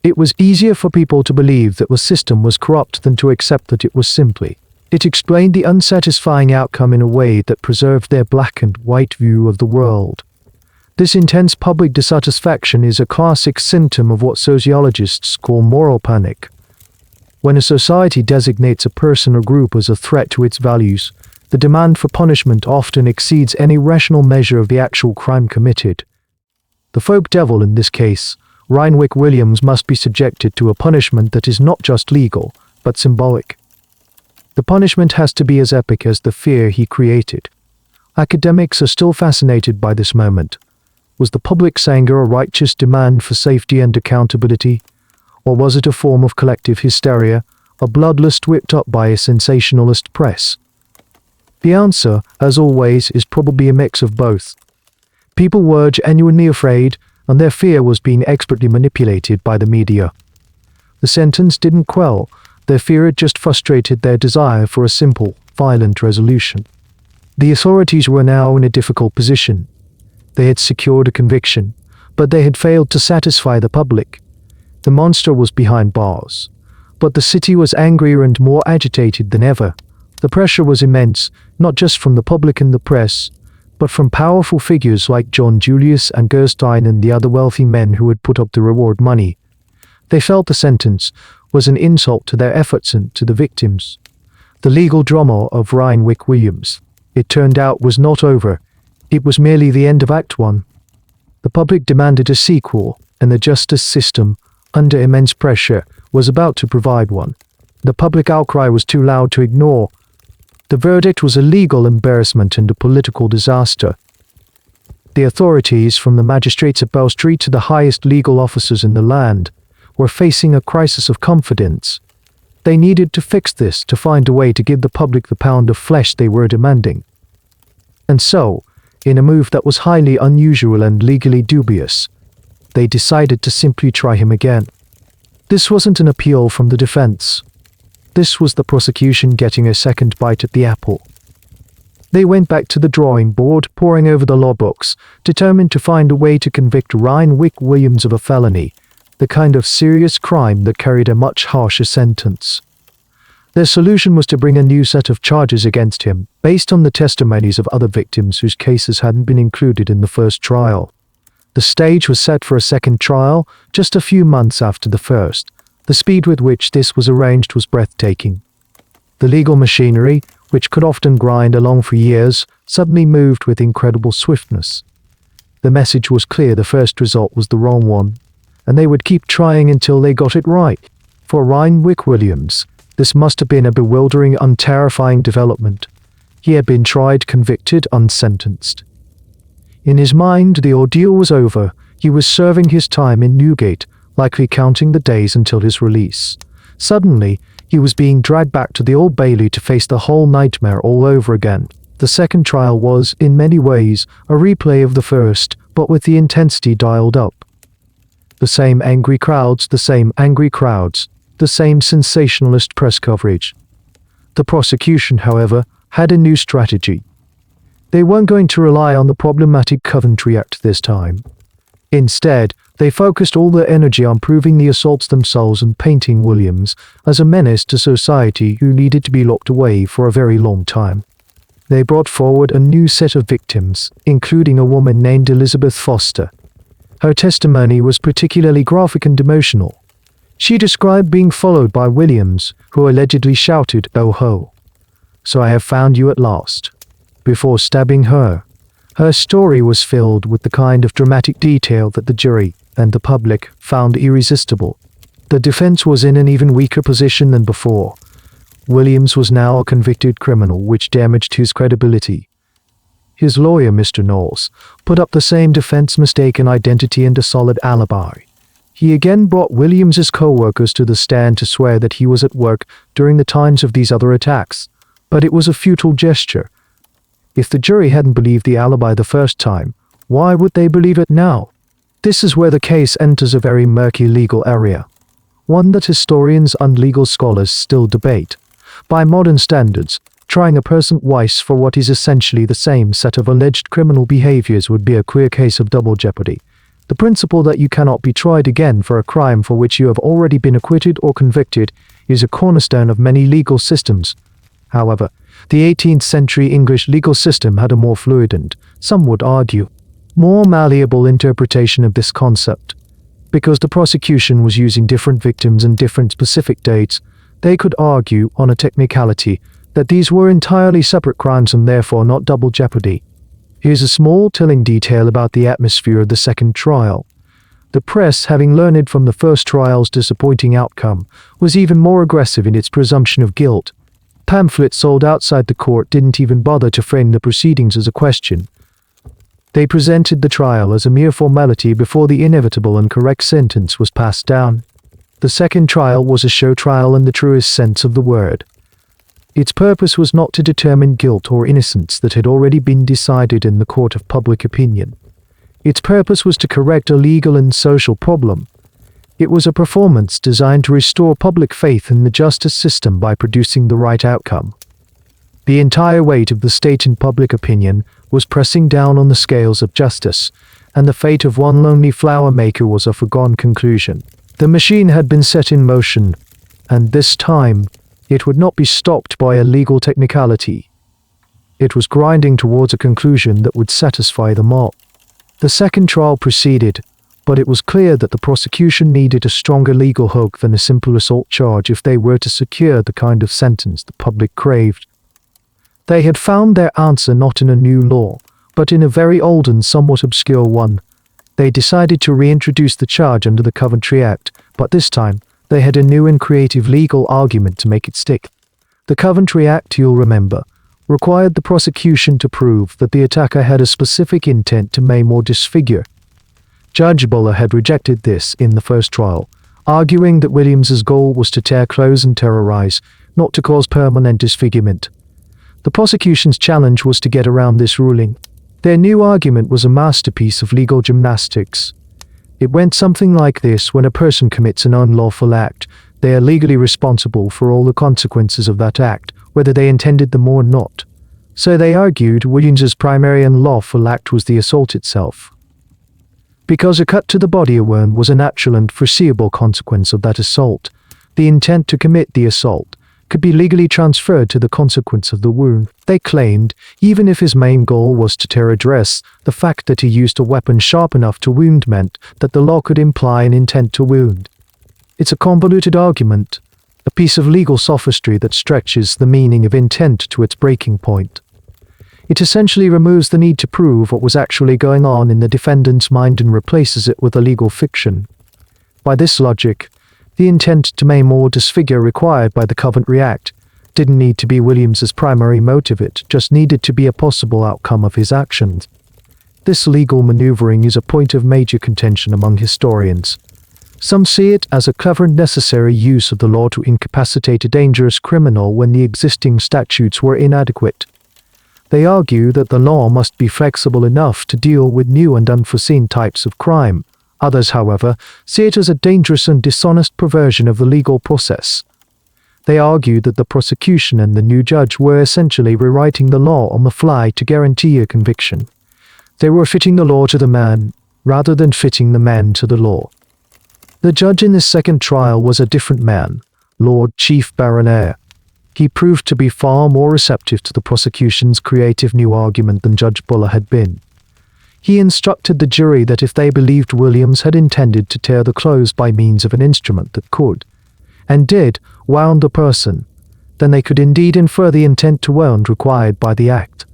It was easier for people to believe that the system was corrupt than to accept that it was simply. It explained the unsatisfying outcome in a way that preserved their black and white view of the world. This intense public dissatisfaction is a classic symptom of what sociologists call moral panic. When a society designates a person or group as a threat to its values, the demand for punishment often exceeds any rational measure of the actual crime committed. The folk devil in this case, Rhynwick Williams, must be subjected to a punishment that is not just legal, but symbolic. The punishment has to be as epic as the fear he created. Academics are still fascinated by this moment. Was the public's anger a righteous demand for safety and accountability? Or was it a form of collective hysteria, a bloodlust whipped up by a sensationalist press? The answer, as always, is probably a mix of both. People were genuinely afraid, and their fear was being expertly manipulated by the media. The sentence didn't quell their fear, it just frustrated their desire for a simple, violent resolution. The authorities were now in a difficult position. They had secured a conviction, but they had failed to satisfy the public. The monster was behind bars, but the city was angrier and more agitated than ever. The pressure was immense, not just from the public and the press, but from powerful figures like John Julius and Gerstein and the other wealthy men who had put up the reward money. They felt the sentence was an insult to their efforts and to the victims. The legal drama of Rhynwick Williams, it turned out, was not over. It was merely the end of Act 1. The public demanded a sequel, and the justice system, under immense pressure, was about to provide one. The public outcry was too loud to ignore. The verdict was a legal embarrassment and a political disaster. The authorities, from the magistrates at Bell Street to the highest legal officers in the land, were facing a crisis of confidence. They needed to fix this, to find a way to give the public the pound of flesh they were demanding. And so, in a move that was highly unusual and legally dubious, they decided to simply try him again. This wasn't an appeal from the defense. This was the prosecution getting a second bite at the apple. They went back to the drawing board, poring over the law books, determined to find a way to convict Rhynwick Williams of a felony, the kind of serious crime that carried a much harsher sentence. Their solution was to bring a new set of charges against him, based on the testimonies of other victims whose cases hadn't been included in the first trial. The stage was set for a second trial, just a few months after the first. The speed with which this was arranged was breathtaking. The legal machinery, which could often grind along for years, suddenly moved with incredible swiftness. The message was clear: the first result was the wrong one, and they would keep trying until they got it right. For Rhynwick Williams, this must have been a bewildering, unterrifying development. He had been tried, convicted, unsentenced. In his mind, the ordeal was over. He was serving his time in Newgate, likely counting the days until his release. Suddenly, he was being dragged back to the Old Bailey to face the whole nightmare all over again. The second trial was, in many ways, a replay of the first, but with the intensity dialed up. The same angry crowds, the same sensationalist press coverage. The prosecution, however, had a new strategy. They weren't going to rely on the problematic Coventry Act this time. Instead, They focused all their energy on proving the assaults themselves and painting Williams as a menace to society who needed to be locked away for a very long time. They brought forward a new set of victims, including a woman named Elizabeth Foster. Her testimony was particularly graphic and emotional. She described being followed by Williams, who allegedly shouted, "Oh ho! So I have found you at last," before stabbing her. Her story was filled with the kind of dramatic detail that the jury and the public found irresistible. The defense was in an even weaker position than before. Williams was now a convicted criminal, which damaged his credibility. His lawyer, Mr. Knowles, put up the same defense: mistaken identity and a solid alibi. He again brought Williams's co-workers to the stand to swear that he was at work during the times of these other attacks, but it was a futile gesture. If the jury hadn't believed the alibi the first time, why would they believe it now? This is where the case enters a very murky legal area, one that historians and legal scholars still debate. By modern standards, trying a person twice for what is essentially the same set of alleged criminal behaviors would be a clear case of double jeopardy. The principle that you cannot be tried again for a crime for which you have already been acquitted or convicted is a cornerstone of many legal systems. However, the 18th century English legal system had a more fluid and, some would argue, more malleable interpretation of this concept. Because the prosecution was using different victims and different specific dates, they could argue, on a technicality, that these were entirely separate crimes and therefore not double jeopardy. Here's a small telling detail about the atmosphere of the second trial. The press, having learned from the first trial's disappointing outcome, was even more aggressive in its presumption of guilt. Pamphlets sold outside the court didn't even bother to frame the proceedings as a question. They presented the trial as a mere formality before the inevitable and correct sentence was passed down. The second trial was a show trial in the truest sense of the word. Its purpose was not to determine guilt or innocence that had already been decided in the court of public opinion. Its purpose was to correct a legal and social problem. It was a performance designed to restore public faith in the justice system by producing the right outcome. The entire weight of the state and public opinion was pressing down on the scales of justice, and the fate of one lonely flower maker was a foregone conclusion. The machine had been set in motion, and this time, it would not be stopped by a legal technicality. It was grinding towards a conclusion that would satisfy them all. The second trial proceeded, but it was clear that the prosecution needed a stronger legal hook than a simple assault charge if they were to secure the kind of sentence the public craved. They had found their answer not in a new law, but in a very old and somewhat obscure one. They decided to reintroduce the charge under the Coventry Act, but this time, they had a new and creative legal argument to make it stick. The Coventry Act, you'll remember, required the prosecution to prove that the attacker had a specific intent to maim or disfigure. Judge Buller had rejected this in the first trial, arguing that Williams's goal was to tear clothes and terrorize, not to cause permanent disfigurement. The prosecution's challenge was to get around this ruling. Their new argument was a masterpiece of legal gymnastics. It went something like this: when a person commits an unlawful act, they are legally responsible for all the consequences of that act, whether they intended them or not. So they argued Williams's primary unlawful act was the assault itself. Because a cut to the body wound was a natural and foreseeable consequence of that assault, the intent to commit the assault could be legally transferred to the consequence of the wound. They claimed, even if his main goal was to tear a dress, the fact that he used a weapon sharp enough to wound meant that the law could imply an intent to wound. It's a convoluted argument, a piece of legal sophistry that stretches the meaning of intent to its breaking point. It essentially removes the need to prove what was actually going on in the defendant's mind and replaces it with a legal fiction. By this logic, the intent to maim or disfigure required by the Coventry Act didn't need to be Williams's primary motive, it just needed to be a possible outcome of his actions. This legal maneuvering is a point of major contention among historians. Some see it as a clever and necessary use of the law to incapacitate a dangerous criminal when the existing statutes were inadequate. They argue that the law must be flexible enough to deal with new and unforeseen types of crime. Others, however, see it as a dangerous and dishonest perversion of the legal process. They argue that the prosecution and the new judge were essentially rewriting the law on the fly to guarantee a conviction. They were fitting the law to the man, rather than fitting the man to the law. The judge in this second trial was a different man, Lord Chief Baronet. He proved to be far more receptive to the prosecution's creative new argument than Judge Buller had been. He instructed the jury that if they believed Williams had intended to tear the clothes by means of an instrument that could, and did, wound the person, then they could indeed infer the intent to wound required by the act.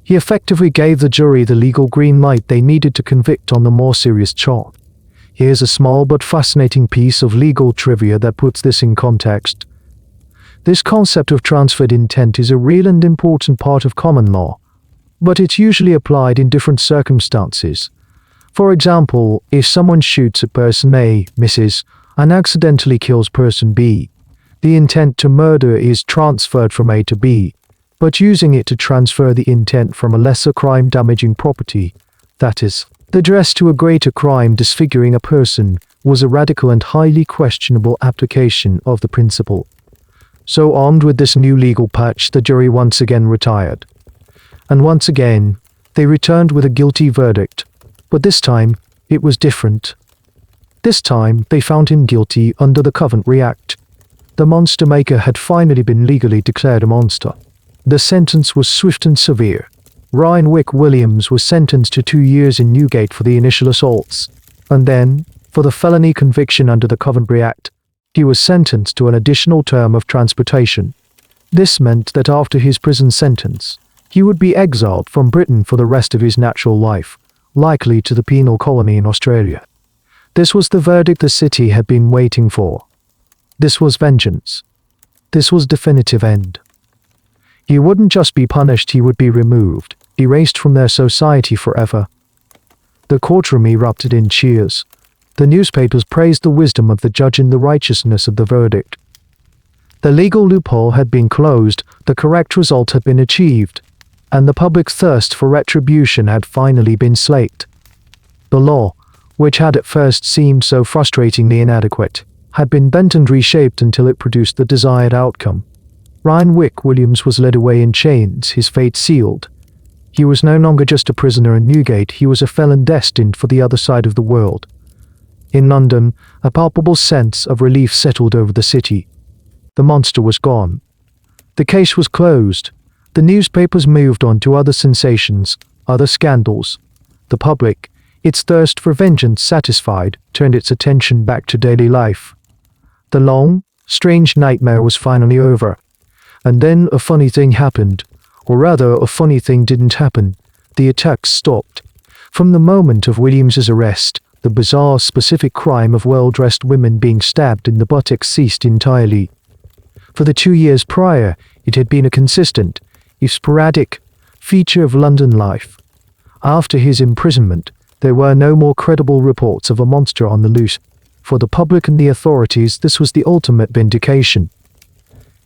He effectively gave the jury the legal green light they needed to convict on the more serious charge. Here's a small but fascinating piece of legal trivia that puts this in context. This concept of transferred intent is a real and important part of common law, but it's usually applied in different circumstances. For example, if someone shoots at person A, misses, and accidentally kills person B, the intent to murder is transferred from A to B, but using it to transfer the intent from a lesser crime damaging property, that is, the dress to a greater crime disfiguring a person, was a radical and highly questionable application of the principle. So armed with this new legal patch, the jury once again retired. And once again, they returned with a guilty verdict, but this time, it was different. This time, they found him guilty under the Coventry Act. The monster maker had finally been legally declared a monster. The sentence was swift and severe. Rhynwick Williams was sentenced to 2 years in Newgate for the initial assaults, and then, for the felony conviction under the Coventry Act, he was sentenced to an additional term of transportation. This meant that after his prison sentence, he would be exiled from Britain for the rest of his natural life, likely to the penal colony in Australia. This was the verdict the city had been waiting for. This was vengeance. This was definitive end. He wouldn't just be punished, he would be removed, erased from their society forever. The courtroom erupted in cheers. The newspapers praised the wisdom of the judge and the righteousness of the verdict. The legal loophole had been closed, the correct result had been achieved, and the public thirst for retribution had finally been slaked. The law, which had at first seemed so frustratingly inadequate, had been bent and reshaped until it produced the desired outcome. Rhynwick Williams was led away in chains, his fate sealed. He was no longer just a prisoner in Newgate, he was a felon destined for the other side of the world. In London, a palpable sense of relief settled over the city. The monster was gone. The case was closed. The newspapers moved on to other sensations, other scandals. The public, its thirst for vengeance satisfied, turned its attention back to daily life. The long, strange nightmare was finally over. And then a funny thing happened. Or rather, a funny thing didn't happen. The attacks stopped. From the moment of Williams's arrest, the bizarre specific crime of well-dressed women being stabbed in the buttocks ceased entirely. For the 2 years prior, it had been a consistent, if sporadic, feature of London life. After his imprisonment, there were no more credible reports of a monster on the loose. For the public and the authorities, this was the ultimate vindication.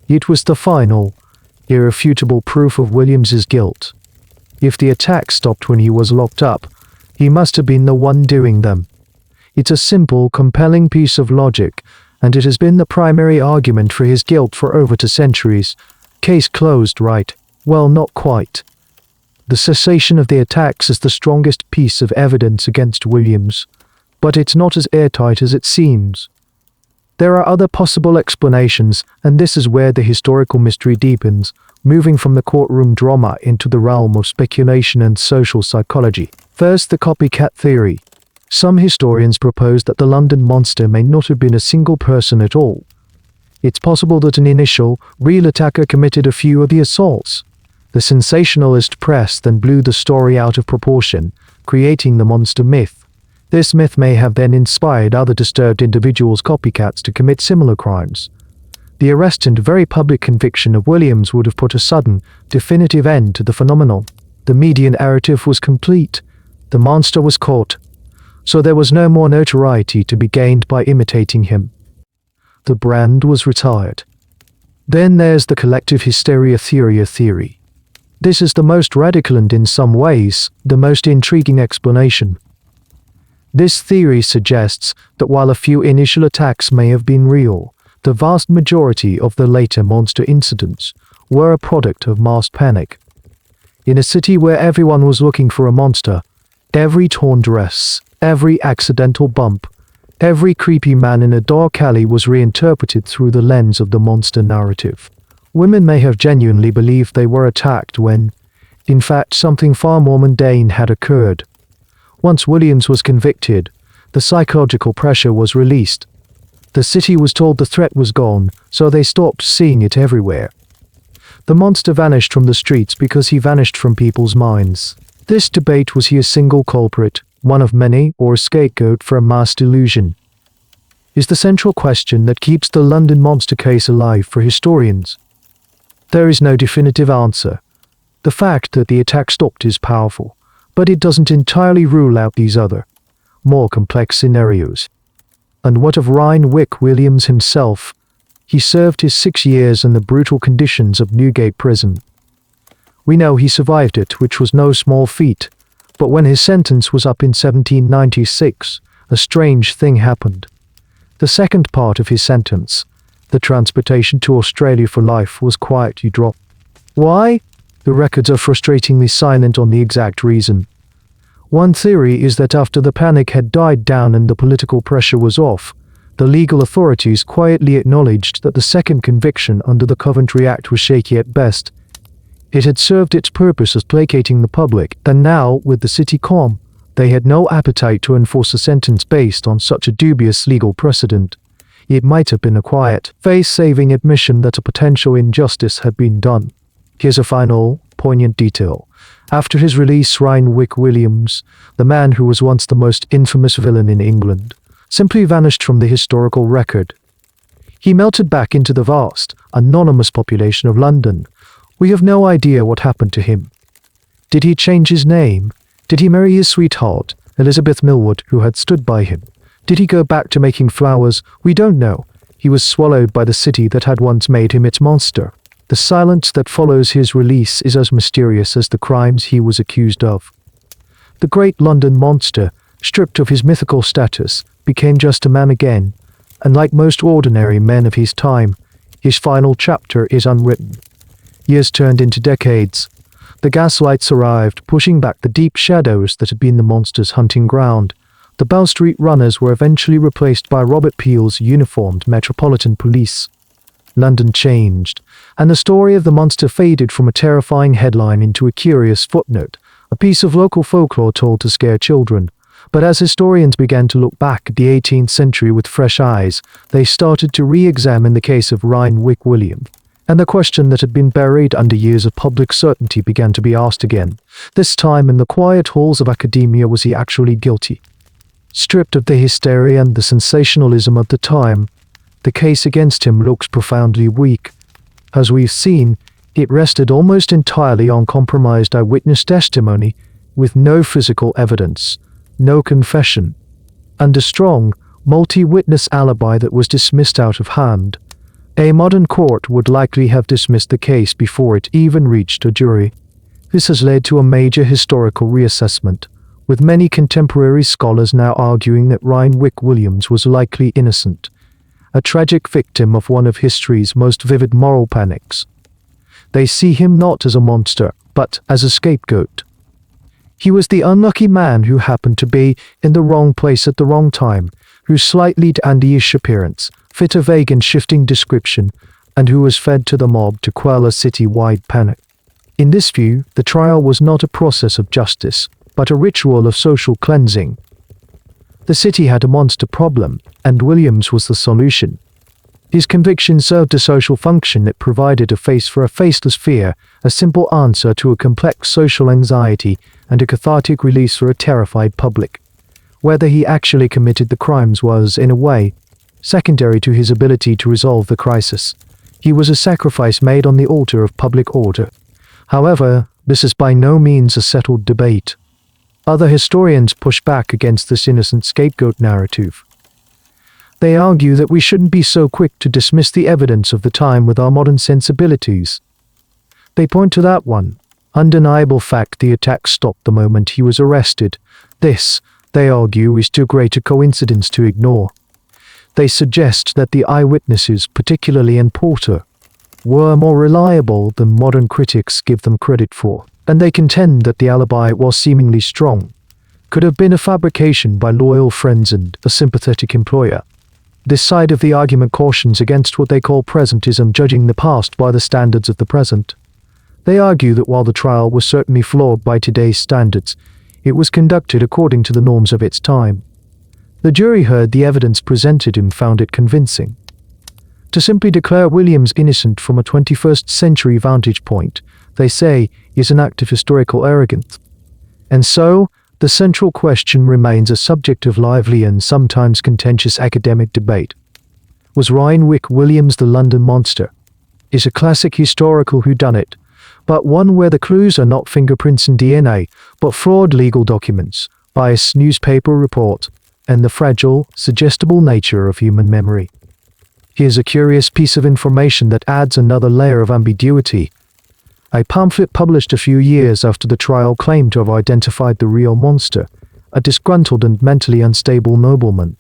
It was the final, irrefutable proof of Williams's guilt. If the attacks stopped when he was locked up, he must have been the one doing them. It's a simple, compelling piece of logic, and it has been the primary argument for his guilt for over 2 centuries. Case closed, right? Well, not quite. The cessation of the attacks is the strongest piece of evidence against Williams, but it's not as airtight as it seems. There are other possible explanations, and this is where the historical mystery deepens, moving from the courtroom drama into the realm of speculation and social psychology. First, the copycat theory. Some historians propose that the London monster may not have been a single person at all. It's possible that an initial, real attacker committed a few of the assaults. The sensationalist press then blew the story out of proportion, creating the monster myth. This myth may have then inspired other disturbed individuals, copycats, to commit similar crimes. The arrest and very public conviction of Williams would have put a sudden, definitive end to the phenomenon. The media narrative was complete. The monster was caught. So there was no more notoriety to be gained by imitating him. The brand was retired. Then there's the collective hysteria theory. This is the most radical and, in some ways, the most intriguing explanation. This theory suggests that while a few initial attacks may have been real, the vast majority of the later monster incidents were a product of mass panic. In a city where everyone was looking for a monster, Every torn dress, every accidental bump, every creepy man in a dark alley was reinterpreted through the lens of the monster narrative. Women may have genuinely believed they were attacked when, in fact, something far more mundane had occurred. Once Williams was convicted, the psychological pressure was released. The city was told the threat was gone, so they stopped seeing it everywhere. The monster vanished from the streets because he vanished from people's minds. This debate: was he a single culprit, one of many, or a scapegoat for a mass delusion, is the central question that keeps the London monster case alive for historians. There is no definitive answer. The fact that the attack stopped is powerful, but it doesn't entirely rule out these other, more complex scenarios. And what of Rhynwick Williams himself? He served his 6 years in the brutal conditions of Newgate Prison. We know he survived it, which was no small feat, but when his sentence was up in 1796, a strange thing happened. The second part of his sentence, the transportation to Australia for life, was quietly dropped. Why? The records are frustratingly silent on the exact reason. One theory is that after the panic had died down and the political pressure was off, the legal authorities quietly acknowledged that the second conviction under the Coventry Act was shaky at best. It had served its purpose as placating the public, and now, with the city calm, they had no appetite to enforce a sentence based on such a dubious legal precedent. It might have been a quiet, face-saving admission that a potential injustice had been done. Here's a final, poignant detail. After his release, Rhynwick Williams, the man who was once the most infamous villain in England, simply vanished from the historical record. He melted back into the vast, anonymous population of London. We have no idea what happened to him. Did he change his name? Did he marry his sweetheart, Elizabeth Millward, who had stood by him? Did he go back to making flowers? We don't know. He was swallowed by the city that had once made him its monster. The silence that follows his release is as mysterious as the crimes he was accused of. The great London monster, stripped of his mythical status, became just a man again, and like most ordinary men of his time, his final chapter is unwritten. Years turned into decades. The gaslights arrived, pushing back the deep shadows that had been the monster's hunting ground. The Bell Street runners were eventually replaced by Robert Peel's uniformed Metropolitan Police. London changed, and the story of the monster faded from a terrifying headline into a curious footnote, a piece of local folklore told to scare children. But as historians began to look back at the 18th century with fresh eyes, they started to re-examine the case of Rhynwick Williams. And the question that had been buried under years of public certainty began to be asked again. This time in the quiet halls of academia: was he actually guilty? Stripped of the hysteria and the sensationalism of the time, the case against him looks profoundly weak. As we've seen, it rested almost entirely on compromised eyewitness testimony, with no physical evidence, no confession, and a strong, multi-witness alibi that was dismissed out of hand. A modern court would likely have dismissed the case before it even reached a jury. This has led to a major historical reassessment, with many contemporary scholars now arguing that Rhynwick Williams was likely innocent, a tragic victim of one of history's most vivid moral panics. They see him not as a monster, but as a scapegoat. He was the unlucky man who happened to be in the wrong place at the wrong time, whose slightly dandyish appearance fit a vague and shifting description, and who was fed to the mob to quell a city-wide panic. In this view, the trial was not a process of justice, but a ritual of social cleansing. The city had a monster problem, and Williams was the solution. His conviction served a social function. It provided a face for a faceless fear, a simple answer to a complex social anxiety, and a cathartic release for a terrified public. Whether he actually committed the crimes was, in a way, secondary to his ability to resolve the crisis. He was a sacrifice made on the altar of public order. However, this is by no means a settled debate. Other historians push back against this innocent scapegoat narrative. They argue that we shouldn't be so quick to dismiss the evidence of the time with our modern sensibilities. They point to that one undeniable fact: the attack stopped the moment he was arrested. This, they argue, is too great a coincidence to ignore. They suggest that the eyewitnesses, particularly Ann Porter, were more reliable than modern critics give them credit for, and they contend that the alibi, while seemingly strong, could have been a fabrication by loyal friends and a sympathetic employer. This side of the argument cautions against what they call presentism, judging the past by the standards of the present. They argue that while the trial was certainly flawed by today's standards, it was conducted according to the norms of its time. The jury heard the evidence presented and found it convincing. To simply declare Williams innocent from a 21st century vantage point, they say, is an act of historical arrogance. And so, the central question remains a subject of lively and sometimes contentious academic debate. Was Rhynwick Williams the London monster? Is a classic historical whodunit, but one where the clues are not fingerprints and DNA, but flawed legal documents, biased newspaper report, and the fragile, suggestible nature of human memory. Here's a curious piece of information that adds another layer of ambiguity. A pamphlet published a few years after the trial claimed to have identified the real monster, a disgruntled and mentally unstable nobleman.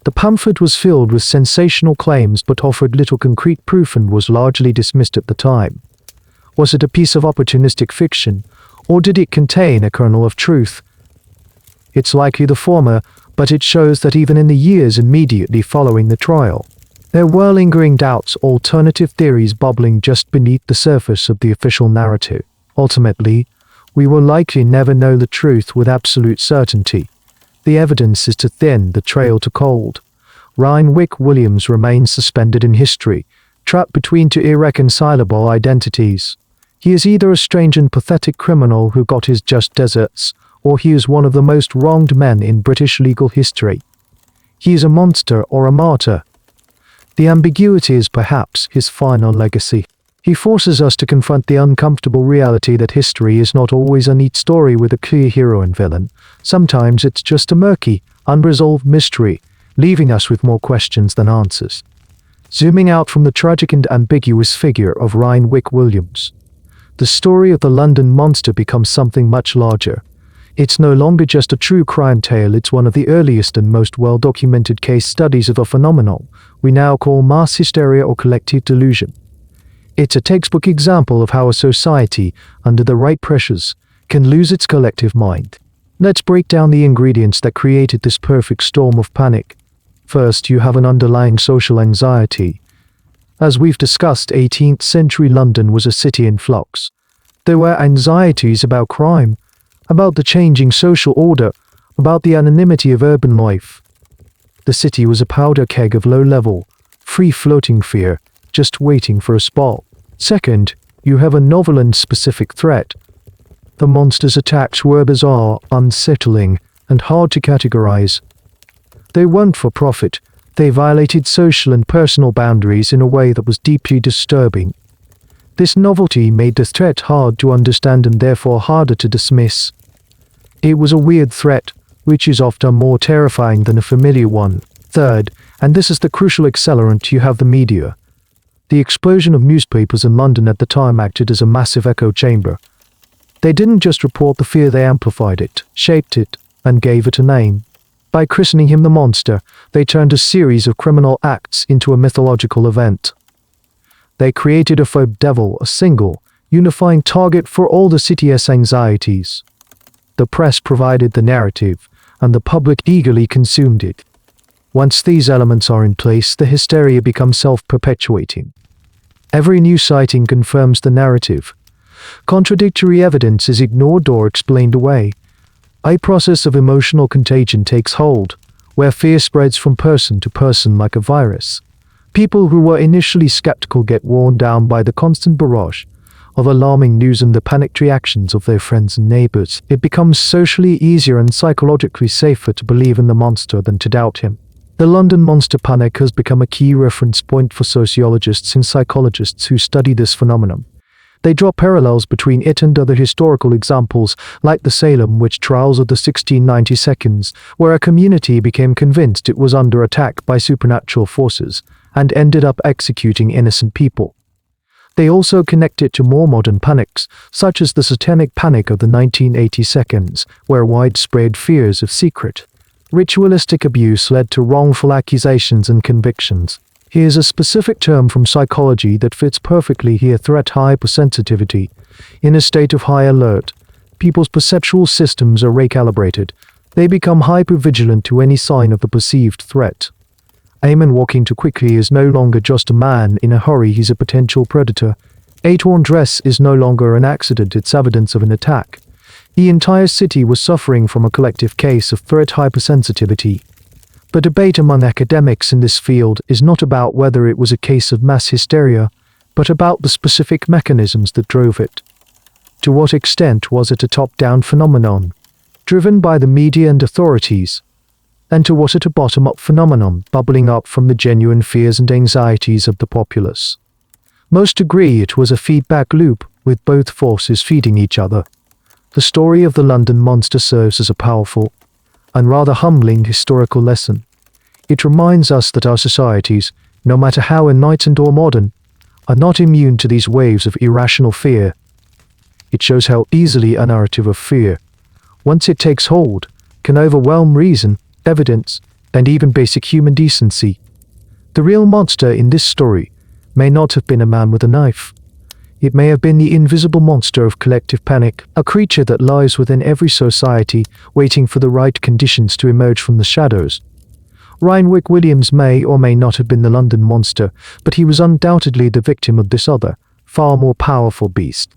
The pamphlet was filled with sensational claims but offered little concrete proof and was largely dismissed at the time. Was it a piece of opportunistic fiction, or did it contain a kernel of truth? It's likely the former, but it shows that even in the years immediately following the trial, there were lingering doubts, alternative theories bubbling just beneath the surface of the official narrative. Ultimately, we will likely never know the truth with absolute certainty. The evidence is too thin, the trail too cold. Rhynwick Williams remains suspended in history, trapped between two irreconcilable identities. He is either a strange and pathetic criminal who got his just deserts, or he is one of the most wronged men in British legal history. He is a monster or a martyr. The ambiguity is perhaps his final legacy. He forces us to confront the uncomfortable reality that history is not always a neat story with a clear hero and villain. Sometimes it's just a murky, unresolved mystery, leaving us with more questions than answers. Zooming out from the tragic and ambiguous figure of Rhynwick Williams, the story of the London monster becomes something much larger. It's no longer just a true crime tale, it's one of the earliest and most well-documented case studies of a phenomenon we now call mass hysteria or collective delusion. It's a textbook example of how a society, under the right pressures, can lose its collective mind. Let's break down the ingredients that created this perfect storm of panic. First, you have an underlying social anxiety. As we've discussed, 18th century London was a city in flux. There were anxieties about crime, about the changing social order, about the anonymity of urban life. The city was a powder keg of low-level, free-floating fear, just waiting for a spark. Second, you have a novel and specific threat. The monster's attacks were bizarre, unsettling, and hard to categorize. They weren't for profit. They violated social and personal boundaries in a way that was deeply disturbing. This novelty made the threat hard to understand and therefore harder to dismiss. It was a weird threat, which is often more terrifying than a familiar one. Third, and this is the crucial accelerant, you have the media. The explosion of newspapers in London at the time acted as a massive echo chamber. They didn't just report the fear, they amplified it, shaped it, and gave it a name. By christening him the monster, they turned a series of criminal acts into a mythological event. They created a phobe devil, a single, unifying target for all the city's anxieties. The press provided the narrative, and the public eagerly consumed it. Once these elements are in place, the hysteria becomes self-perpetuating. Every new sighting confirms the narrative. Contradictory evidence is ignored or explained away. A process of emotional contagion takes hold, where fear spreads from person to person like a virus. People who were initially skeptical get worn down by the constant barrage of alarming news and the panicked reactions of their friends and neighbors. It becomes socially easier and psychologically safer to believe in the monster than to doubt him. The London monster panic has become a key reference point for sociologists and psychologists who study this phenomenon. They draw parallels between it and other historical examples, like the Salem witch trials of the 1692, where a community became convinced it was under attack by supernatural forces and ended up executing innocent people. They also connect it to more modern panics, such as the satanic panic of the 1982, where widespread fears of secret, ritualistic abuse led to wrongful accusations and convictions. Here's a specific term from psychology that fits perfectly here: threat hypersensitivity. In a state of high alert, people's perceptual systems are recalibrated. They become hyper-vigilant to any sign of the perceived threat. A man walking too quickly is no longer just a man in a hurry, he's a potential predator. A torn dress is no longer an accident, it's evidence of an attack. The entire city was suffering from a collective case of threat hypersensitivity. The debate among academics in this field is not about whether it was a case of mass hysteria, but about the specific mechanisms that drove it. To what extent was it a top-down phenomenon, driven by the media and authorities, and to what it a bottom-up phenomenon, bubbling up from the genuine fears and anxieties of the populace? Most agree it was a feedback loop, with both forces feeding each other. The story of the London monster serves as a powerful, and rather humbling historical lesson. It reminds us that our societies, no matter how enlightened or modern, are not immune to these waves of irrational fear. It shows how easily a narrative of fear, once it takes hold, can overwhelm reason, evidence, and even basic human decency. The real monster in this story may not have been a man with a knife. It may have been the invisible monster of collective panic, a creature that lies within every society, waiting for the right conditions to emerge from the shadows. Rhynwick Williams may or may not have been the London monster, but he was undoubtedly the victim of this other, far more powerful beast.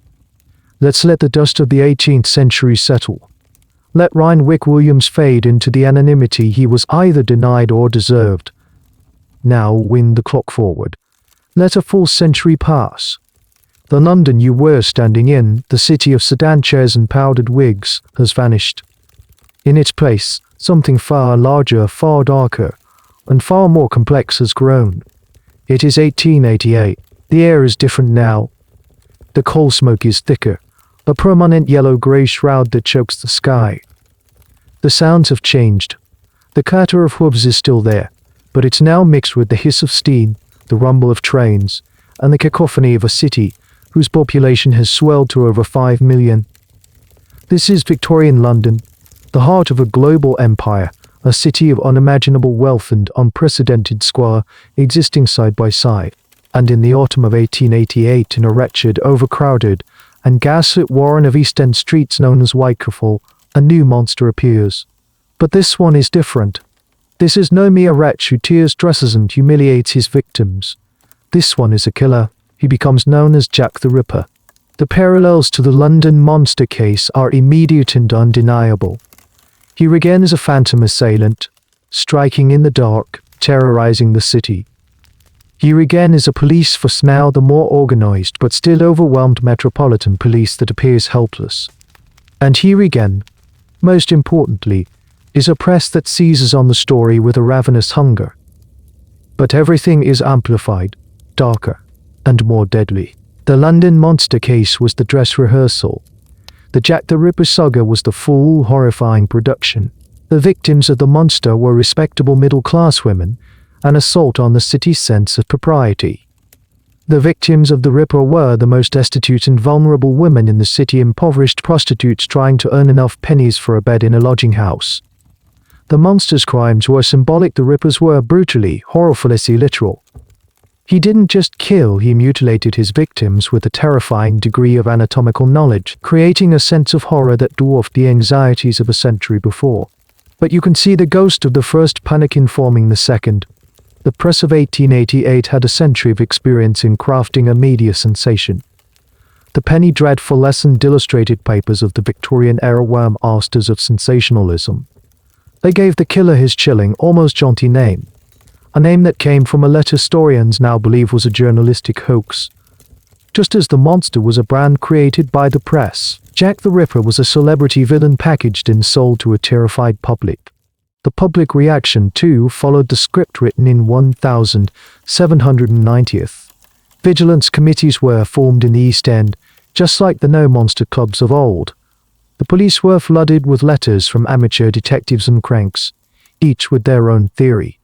Let's let the dust of the 18th century settle. Let Rhynwick Williams fade into the anonymity he was either denied or deserved. Now wind the clock forward. Let a full century pass. The London you were standing in, the city of sedan chairs and powdered wigs, has vanished. In its place, something far larger, far darker, and far more complex has grown. It is 1888. The air is different now. The coal smoke is thicker, a permanent yellow-grey shroud that chokes the sky. The sounds have changed. The clatter of hooves is still there, but it's now mixed with the hiss of steam, the rumble of trains, and the cacophony of a city whose population has swelled to over 5 million. This is Victorian London, the heart of a global empire, a city of unimaginable wealth and unprecedented squalor existing side by side. And in the autumn of 1888, in a wretched, overcrowded, and gaslit warren of East End streets known as Whitechapel, a new monster appears. But this one is different. This is no mere wretch who tears dresses and humiliates his victims. This one is a killer. He becomes known as Jack the Ripper. The parallels to the London monster case are immediate and undeniable. Here again is a phantom assailant, striking in the dark, terrorizing the city. Here again is a police force, now the more organized but still overwhelmed metropolitan police, that appears helpless. And here again, most importantly, is a press that seizes on the story with a ravenous hunger. But everything is amplified, darker, and more deadly. The London monster case was the dress rehearsal. The Jack the Ripper saga was the full, horrifying production. The victims of the monster were respectable middle-class women, an assault on the city's sense of propriety. The victims of the Ripper were the most destitute and vulnerable women in the city, impoverished prostitutes trying to earn enough pennies for a bed in a lodging house. The monster's crimes were symbolic. The Rippers were brutally, horrifully literal. He didn't just kill, he mutilated his victims with a terrifying degree of anatomical knowledge, creating a sense of horror that dwarfed the anxieties of a century before. But you can see the ghost of the first panic informing the second. The press of 1888 had a century of experience in crafting a media sensation. The penny dreadful lessened illustrated papers of the Victorian-era were masters of sensationalism. They gave the killer his chilling, almost jaunty name. A name that came from a letter historians now believe was a journalistic hoax. Just as the monster was a brand created by the press, Jack the Ripper was a celebrity villain packaged and sold to a terrified public. The public reaction, too, followed the script written in 1790th. Vigilance committees were formed in the East End, just like the No Monster clubs of old. The police were flooded with letters from amateur detectives and cranks, each with their own theory.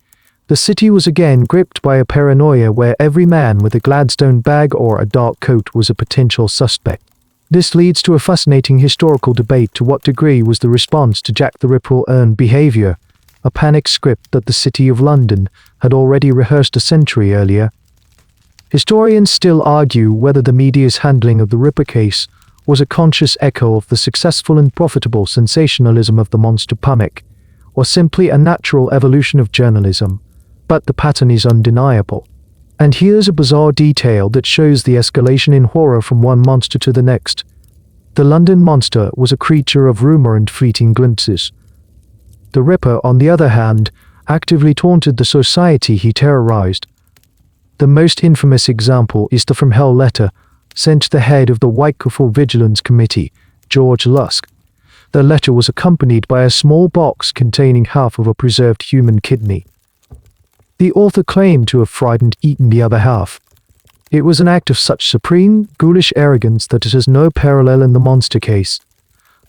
The city was again gripped by a paranoia where every man with a Gladstone bag or a dark coat was a potential suspect. This leads to a fascinating historical debate: to what degree was the response to Jack the Ripper earned behavior, a panic script that the City of London had already rehearsed a century earlier? Historians still argue whether the media's handling of the Ripper case was a conscious echo of the successful and profitable sensationalism of the monster panic, or simply a natural evolution of journalism, but the pattern is undeniable. And here's a bizarre detail that shows the escalation in horror from one monster to the next. The London monster was a creature of rumor and fleeting glimpses. The Ripper, on the other hand, actively taunted the society he terrorized. The most infamous example is the From Hell letter, sent to the head of the Whitechapel Vigilance Committee, George Lusk. The letter was accompanied by a small box containing half of a preserved human kidney. The author claimed to have frightened eaten the other half. It was an act of such supreme, ghoulish arrogance that it has no parallel in the monster case.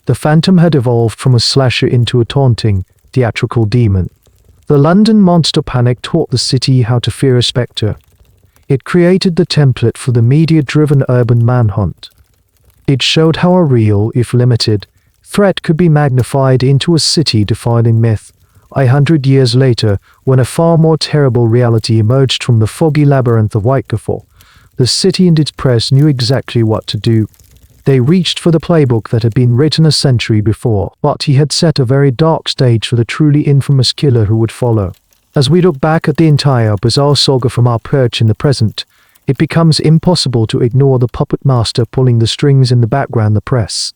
The Phantom had evolved from a slasher into a taunting, theatrical demon. The London monster panic taught the city how to fear a spectre. It created the template for the media-driven urban manhunt. It showed how a real, if limited, threat could be magnified into a city-defining myth. 100 years later, when a far more terrible reality emerged from the foggy labyrinth of Whitechapel, the city and its press knew exactly what to do. They reached for the playbook that had been written a century before, but he had set a very dark stage for the truly infamous killer who would follow. As we look back at the entire bizarre saga from our perch in the present, it becomes impossible to ignore the puppet master pulling the strings in the background, the press.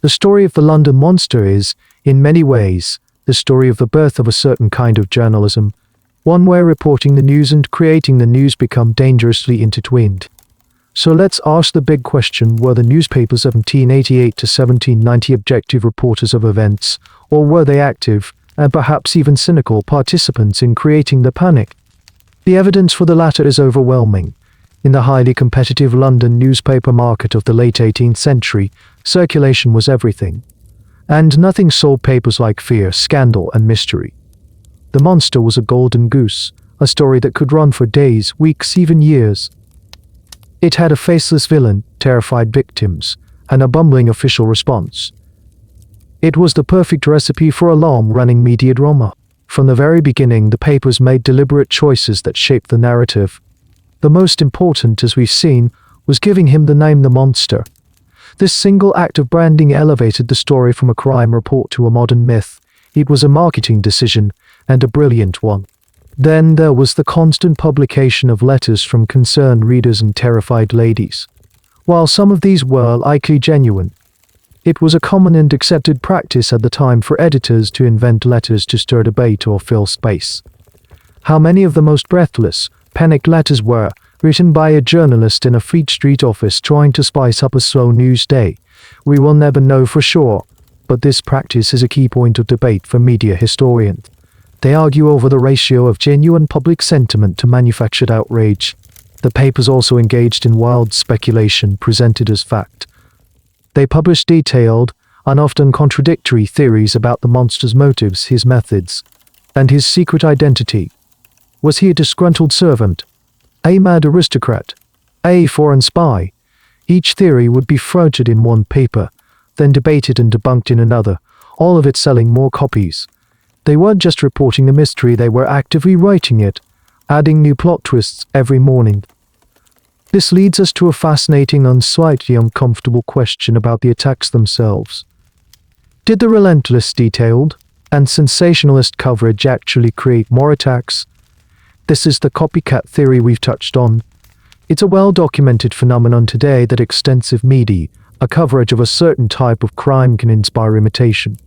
The story of the London monster is, in many ways, the story of the birth of a certain kind of journalism, one where reporting the news and creating the news become dangerously intertwined. So let's ask the big question: were the newspapers of 1788 to 1790 objective reporters of events, or were they active, and perhaps even cynical, participants in creating the panic? The evidence for the latter is overwhelming. In the highly competitive London newspaper market of the late 18th century, circulation was everything. And nothing sold papers like fear, scandal, and mystery. The monster was a golden goose, a story that could run for days, weeks, even years. It had a faceless villain, terrified victims, and a bumbling official response. It was the perfect recipe for a long-running media drama. From the very beginning, the papers made deliberate choices that shaped the narrative. The most important, as we've seen, was giving him the name the monster. This single act of branding elevated the story from a crime report to a modern myth. It was a marketing decision, and a brilliant one. Then there was the constant publication of letters from concerned readers and terrified ladies. While some of these were likely genuine, it was a common and accepted practice at the time for editors to invent letters to stir debate or fill space. How many of the most breathless, panicked letters were written by a journalist in a Fleet Street office trying to spice up a slow news day, we will never know for sure, but this practice is a key point of debate for media historians. They argue over the ratio of genuine public sentiment to manufactured outrage. The papers also engaged in wild speculation presented as fact. They published detailed, and often contradictory theories about the monster's motives, his methods, and his secret identity. Was he a disgruntled servant? A mad aristocrat? A foreign spy? Each theory would be floated in one paper, then debated and debunked in another, all of it selling more copies. They weren't just reporting the mystery, they were actively writing it, adding new plot twists every morning. This leads us to a fascinating and slightly uncomfortable question about the attacks themselves. Did the relentless, detailed, and sensationalist coverage actually create more attacks? This is the copycat theory we've touched on. It's a well-documented phenomenon today that extensive media, a coverage of a certain type of crime can inspire imitation.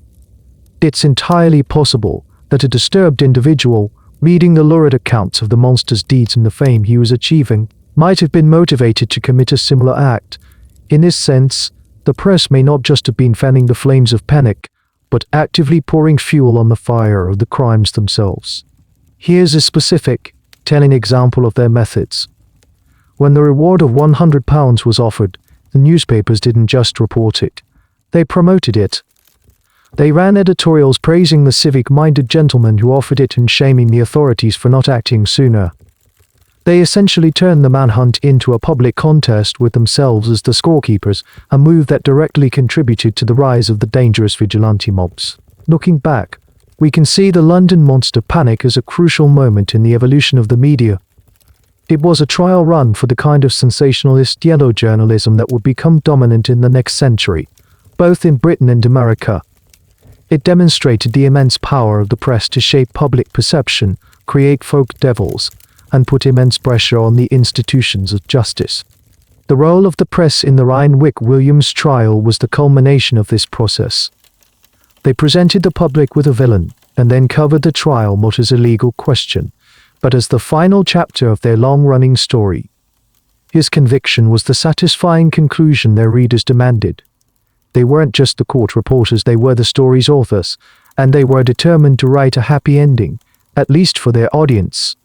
It's entirely possible that a disturbed individual, reading the lurid accounts of the monster's deeds and the fame he was achieving, might have been motivated to commit a similar act. In this sense, the press may not just have been fanning the flames of panic, but actively pouring fuel on the fire of the crimes themselves. Here's a specific, telling example of their methods. When the reward of £100 was offered, the newspapers didn't just report it. They promoted it. They ran editorials praising the civic-minded gentleman who offered it and shaming the authorities for not acting sooner. They essentially turned the manhunt into a public contest with themselves as the scorekeepers, a move that directly contributed to the rise of the dangerous vigilante mobs. Looking back, we can see the London monster panic as a crucial moment in the evolution of the media. It was a trial run for the kind of sensationalist yellow journalism that would become dominant in the next century, both in Britain and America. It demonstrated the immense power of the press to shape public perception, create folk devils, and put immense pressure on the institutions of justice. The role of the press in the Rhynwick Williams trial was the culmination of this process. They presented the public with a villain, and then covered the trial not as a legal question, but as the final chapter of their long-running story. His conviction was the satisfying conclusion their readers demanded. They weren't just the court reporters, they were the story's authors, and they were determined to write a happy ending, at least for their audience.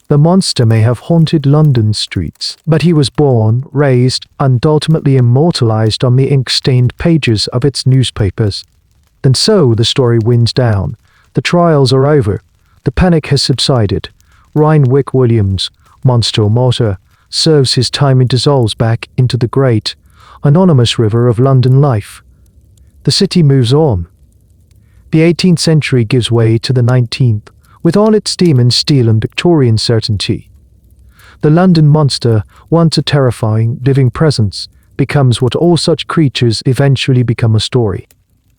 The monster may have haunted London's streets, but he was born, raised, and ultimately immortalized on the ink-stained pages of its newspapers. And so the story winds down. The trials are over. The panic has subsided. Rhynwick Williams, monster or martyr, serves his time and dissolves back into the great, anonymous river of London life. The city moves on. The 18th century gives way to the 19th, with all its steam and steel and Victorian certainty. The London monster, once a terrifying, living presence, becomes what all such creatures eventually become: a story.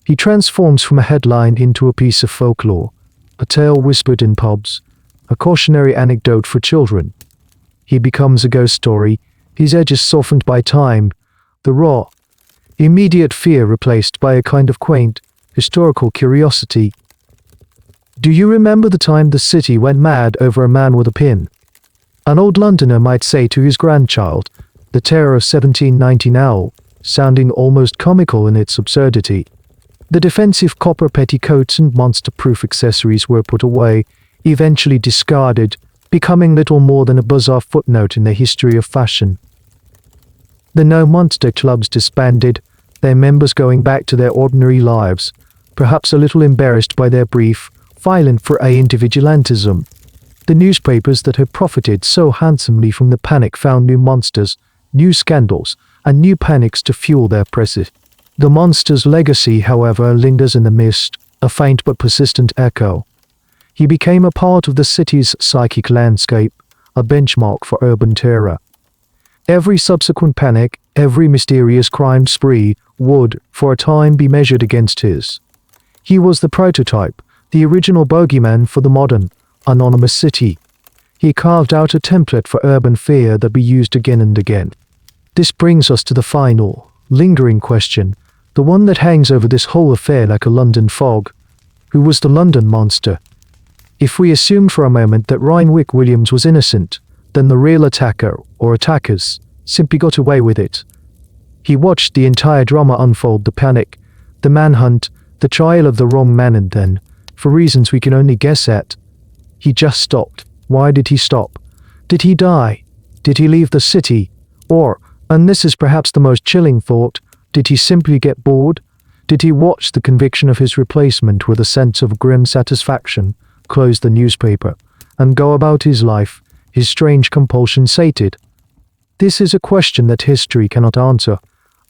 He transforms from a headline into a piece of folklore, a tale whispered in pubs, a cautionary anecdote for children. He becomes a ghost story, his edges softened by time, the raw, immediate fear replaced by a kind of quaint, historical curiosity. Do you remember the time the city went mad over a man with a pin? An old Londoner might say to his grandchild, the terror of 1719 owl, sounding almost comical in its absurdity. The defensive copper petticoats and monster-proof accessories were put away, eventually discarded, becoming little more than a bizarre footnote in the history of fashion. The No Monster clubs disbanded, their members going back to their ordinary lives, perhaps a little embarrassed by their brief, violent foray into vigilantism. The newspapers that had profited so handsomely from the panic found new monsters, new scandals, and new panics to fuel their presses. The monster's legacy, however, lingers in the mist, a faint but persistent echo. He became a part of the city's psychic landscape, a benchmark for urban terror. Every subsequent panic, every mysterious crime spree, would, for a time, be measured against his. He was the prototype, the original bogeyman for the modern, anonymous city. He carved out a template for urban fear that we used again and again. This brings us to the final, lingering question, the one that hangs over this whole affair like a London fog. Who was the London monster? If we assume for a moment that Rhynwick Williams was innocent, then the real attacker, or attackers, simply got away with it. He watched the entire drama unfold: the panic, the manhunt, the trial of the wrong man, and then, for reasons we can only guess at, he just stopped. Why did he stop? Did he die? Did he leave the city? Or, and this is perhaps the most chilling thought, did he simply get bored? Did he watch the conviction of his replacement with a sense of grim satisfaction, close the newspaper, and go about his life, his strange compulsion sated? This is a question that history cannot answer,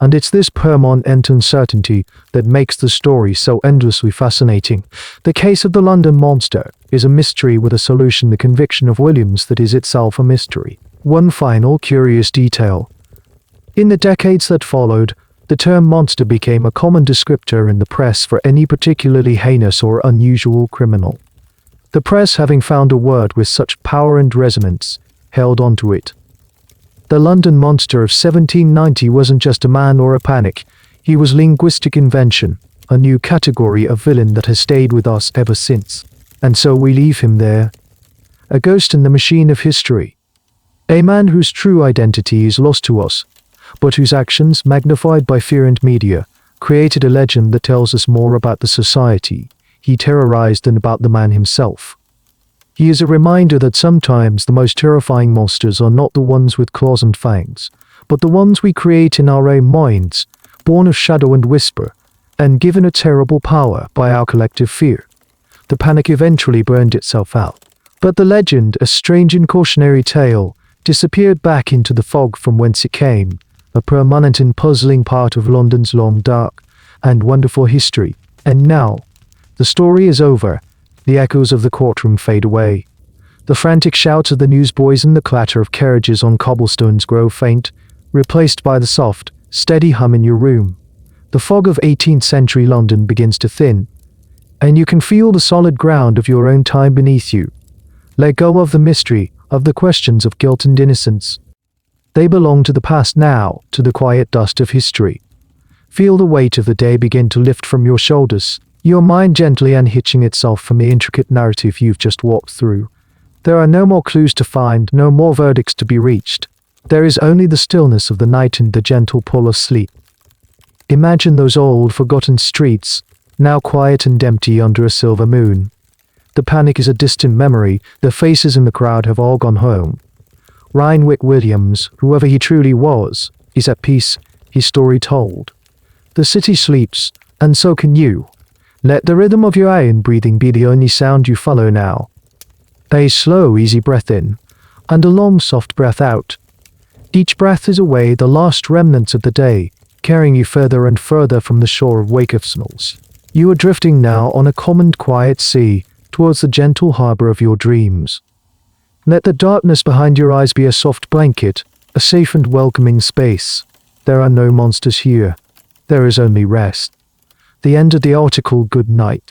and it's this permanent uncertainty that makes the story so endlessly fascinating. The case of the London monster is a mystery with a solution, the conviction of Williams that is itself a mystery. One final curious detail. In the decades that followed, the term monster became a common descriptor in the press for any particularly heinous or unusual criminal. The press, having found a word with such power and resonance, held onto it. The London monster of 1790 wasn't just a man or a panic, he was linguistic invention, a new category of villain that has stayed with us ever since. And so we leave him there, a ghost in the machine of history. A man whose true identity is lost to us, but whose actions, magnified by fear and media, created a legend that tells us more about the society he terrorized than about the man himself. He is a reminder that sometimes the most terrifying monsters are not the ones with claws and fangs, but the ones we create in our own minds, born of shadow and whisper, and given a terrible power by our collective fear. The panic eventually burned itself out, but the legend, a strange and cautionary tale, disappeared back into the fog from whence it came, a permanent and puzzling part of London's long, dark, and wonderful history. And now, the story is over. The echoes of the courtroom fade away. The frantic shouts of the newsboys and the clatter of carriages on cobblestones grow faint, replaced by the soft, steady hum in your room. The fog of 18th century London begins to thin, and you can feel the solid ground of your own time beneath you. Let go of the mystery, of the questions of guilt and innocence. They belong to the past now, to the quiet dust of history. Feel the weight of the day begin to lift from your shoulders, your mind gently unhitching itself from the intricate narrative you've just walked through. There are no more clues to find, no more verdicts to be reached. There is only the stillness of the night and the gentle pull of sleep. Imagine those old, forgotten streets, now quiet and empty under a silver moon. The panic is a distant memory, the faces in the crowd have all gone home. Rhynwick Williams, whoever he truly was, is at peace, his story told. The city sleeps, and so can you. Let the rhythm of your iron breathing be the only sound you follow now. A slow, easy breath in, and a long, soft breath out. Each breath is away the last remnants of the day, carrying you further and further from the shore of wakefulness. You are drifting now on a calm and quiet sea, towards the gentle harbor of your dreams. Let the darkness behind your eyes be a soft blanket, a safe and welcoming space. There are no monsters here. There is only rest. The end of the article. Good night.